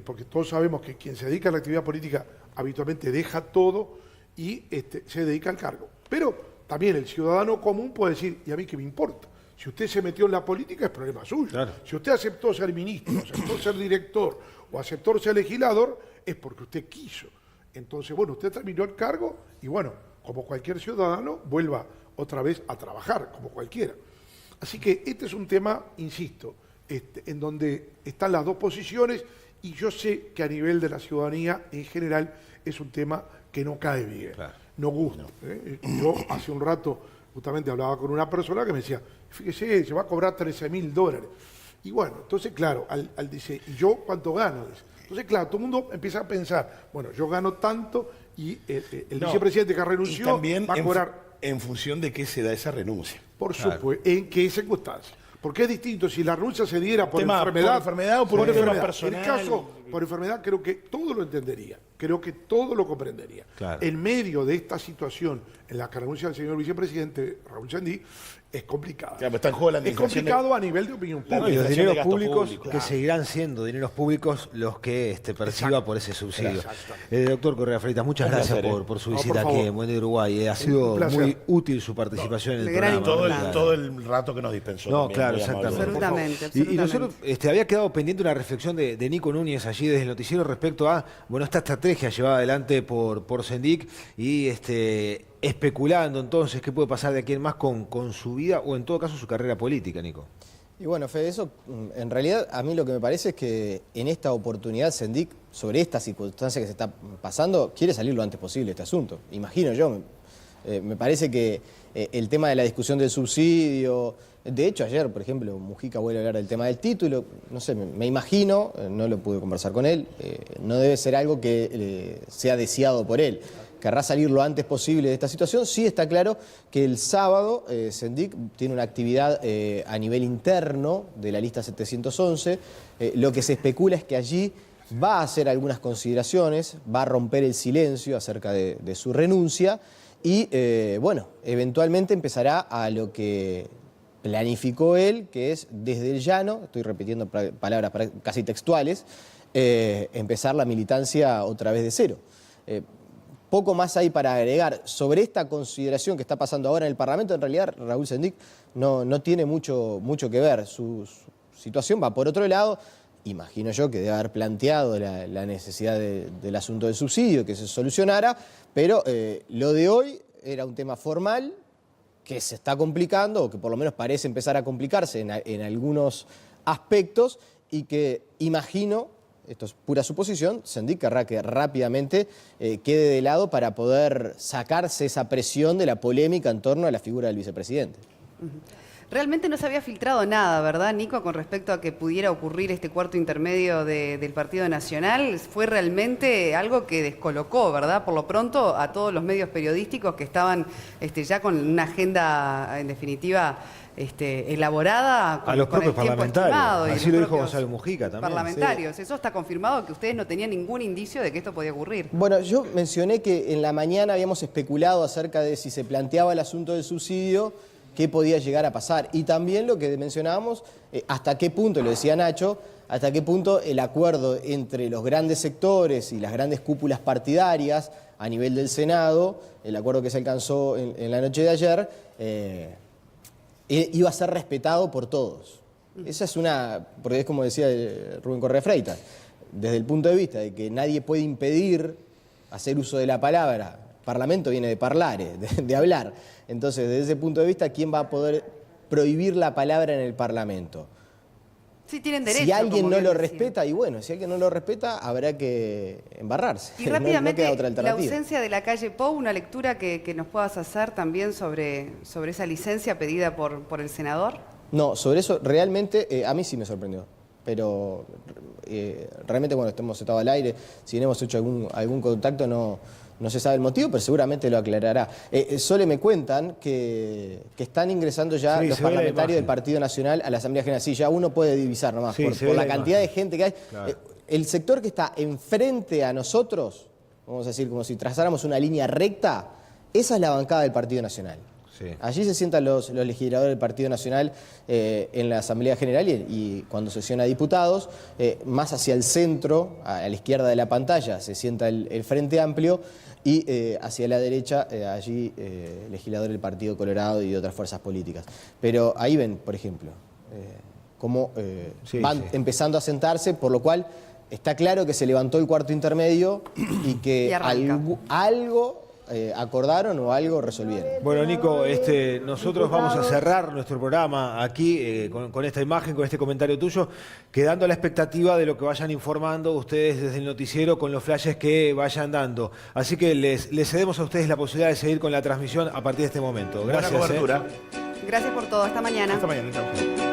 porque todos sabemos que quien se dedica a la actividad política habitualmente deja todo y se dedica al cargo. Pero también el ciudadano común puede decir, ¿y a mí qué me importa? Si usted se metió en la política es problema suyo. Claro. Si usted aceptó ser ministro, aceptó ser director o aceptó ser legislador, es porque usted quiso. Entonces, bueno, usted terminó el cargo y bueno, como cualquier ciudadano, vuelva otra vez a trabajar, como cualquiera. Así que este es un tema, insisto, en donde están las dos posiciones, y yo sé que a nivel de la ciudadanía en general es un tema que no cae bien, no gusta. Yo hace un rato justamente hablaba con una persona que me decía, fíjese, se va a cobrar $13.000. Y bueno, entonces claro, dice, ¿y yo cuánto gano? Entonces claro, todo el mundo empieza a pensar, bueno, yo gano tanto y el vicepresidente que renunció también va a cobrar... en función de qué se da esa renuncia. Por supuesto, ¿en qué circunstancias? Porque es distinto si la renuncia se diera por enfermedad o por un tema personal. En el caso, por enfermedad, creo que todo lo entendería, creo que todo lo comprendería. Claro. En medio de esta situación en la que renuncia el señor vicepresidente Raúl Sendic, es complicado. Claro, está en juego la es administración complicado a nivel de opinión pública. Y los de dineros gasto públicos público. que seguirán siendo dineros públicos los que perciba por ese subsidio. Doctor Correa Freitas, muchas gracias por su visita aquí en Buen Día Uruguay. Ha sido muy útil su participación en el programa. Todo el rato que nos dispensó. No, también, claro, muy amable. exactamente. Absolutamente. Y nosotros había quedado pendiente una reflexión de Nico Núñez allí desde el noticiero respecto a esta estrategia llevada adelante por Sendic y especulando entonces qué puede pasar de aquí en más con su vida o en todo caso su carrera política, Nico. Y bueno, Fede, eso en realidad a mí lo que me parece es que en esta oportunidad Sendic, sobre esta circunstancia que se está pasando, quiere salir lo antes posible de este asunto. Imagino yo, me parece que el tema de la discusión del subsidio, de hecho ayer, por ejemplo, Mujica vuelve a hablar del tema del título, no sé, me imagino, no lo pude conversar con él, no debe ser algo que sea deseado por él. Querrá salir lo antes posible de esta situación. Sí está claro que el sábado Sendic tiene una actividad a nivel interno de la lista 711. Lo que se especula es que allí va a hacer algunas consideraciones, va a romper el silencio acerca de su renuncia y, eventualmente empezará a lo que planificó él, que es desde el llano, estoy repitiendo palabras casi textuales, empezar la militancia otra vez de cero. Poco más hay para agregar. Sobre esta consideración que está pasando ahora en el Parlamento, en realidad Raúl Sendic no tiene mucho que ver. Su situación va por otro lado. Imagino yo que debe haber planteado la necesidad del asunto del subsidio, que se solucionara, pero lo de hoy era un tema formal que se está complicando, o que por lo menos parece empezar a complicarse en algunos aspectos, y que imagino, esto es pura suposición, Sendic querrá que rápidamente quede de lado para poder sacarse esa presión de la polémica en torno a la figura del vicepresidente. Realmente no se había filtrado nada, ¿verdad, Nico, con respecto a que pudiera ocurrir este cuarto intermedio del Partido Nacional? Fue realmente algo que descolocó, ¿verdad? Por lo pronto, a todos los medios periodísticos que estaban ya con una agenda, en definitiva, elaborada a los propios parlamentarios. Así lo dijo Gonzalo Mujica también. Parlamentarios. Sí. Eso está confirmado, que ustedes no tenían ningún indicio de que esto podía ocurrir. Bueno, yo mencioné que en la mañana habíamos especulado acerca de si se planteaba el asunto del subsidio, qué podía llegar a pasar. Y también lo que mencionábamos, hasta qué punto, lo decía Nacho, hasta qué punto el acuerdo entre los grandes sectores y las grandes cúpulas partidarias a nivel del Senado, el acuerdo que se alcanzó en la noche de ayer, iba a ser respetado por todos. Esa es porque es como decía Rubén Correa Freitas, desde el punto de vista de que nadie puede impedir hacer uso de la palabra. Parlamento viene de parlare, de hablar. Entonces, desde ese punto de vista, ¿quién va a poder prohibir la palabra en el Parlamento? Sí, tienen derecho. Si alguien no lo respeta, y bueno, si alguien no lo respeta, habrá que embarrarse. Y rápidamente, no queda otra la alternativa. ausencia de la calle Pou, una lectura que nos puedas hacer también sobre esa licencia pedida por el senador. No, sobre eso realmente a mí sí me sorprendió. Pero realmente, bueno, hemos estado al aire, si bien hemos hecho algún contacto, no se sabe el motivo, pero seguramente lo aclarará. Solo me cuentan que están ingresando ya los parlamentarios del Partido Nacional a la Asamblea General. Sí, ya uno puede divisar nomás, por la cantidad de gente que hay. Claro. El sector que está enfrente a nosotros, vamos a decir, como si trazáramos una línea recta, esa es la bancada del Partido Nacional. Sí. Allí se sientan los legisladores del Partido Nacional en la Asamblea General y cuando sesiona diputados, más hacia el centro, a la izquierda de la pantalla, se sienta el Frente Amplio y hacia la derecha, allí legisladores del Partido Colorado y de otras fuerzas políticas. Pero ahí ven, por ejemplo, cómo van empezando a sentarse, por lo cual está claro que se levantó el cuarto intermedio y que algo acordaron o algo resolvieron. Bueno, Nico, nosotros vamos a cerrar nuestro programa aquí con esta imagen, con este comentario tuyo, quedando a la expectativa de lo que vayan informando ustedes desde el noticiero con los flashes que vayan dando. Así que les cedemos a ustedes la posibilidad de seguir con la transmisión a partir de este momento. Gracias. Buena cobertura. Gracias por todo. Hasta mañana. Hasta mañana. Chao.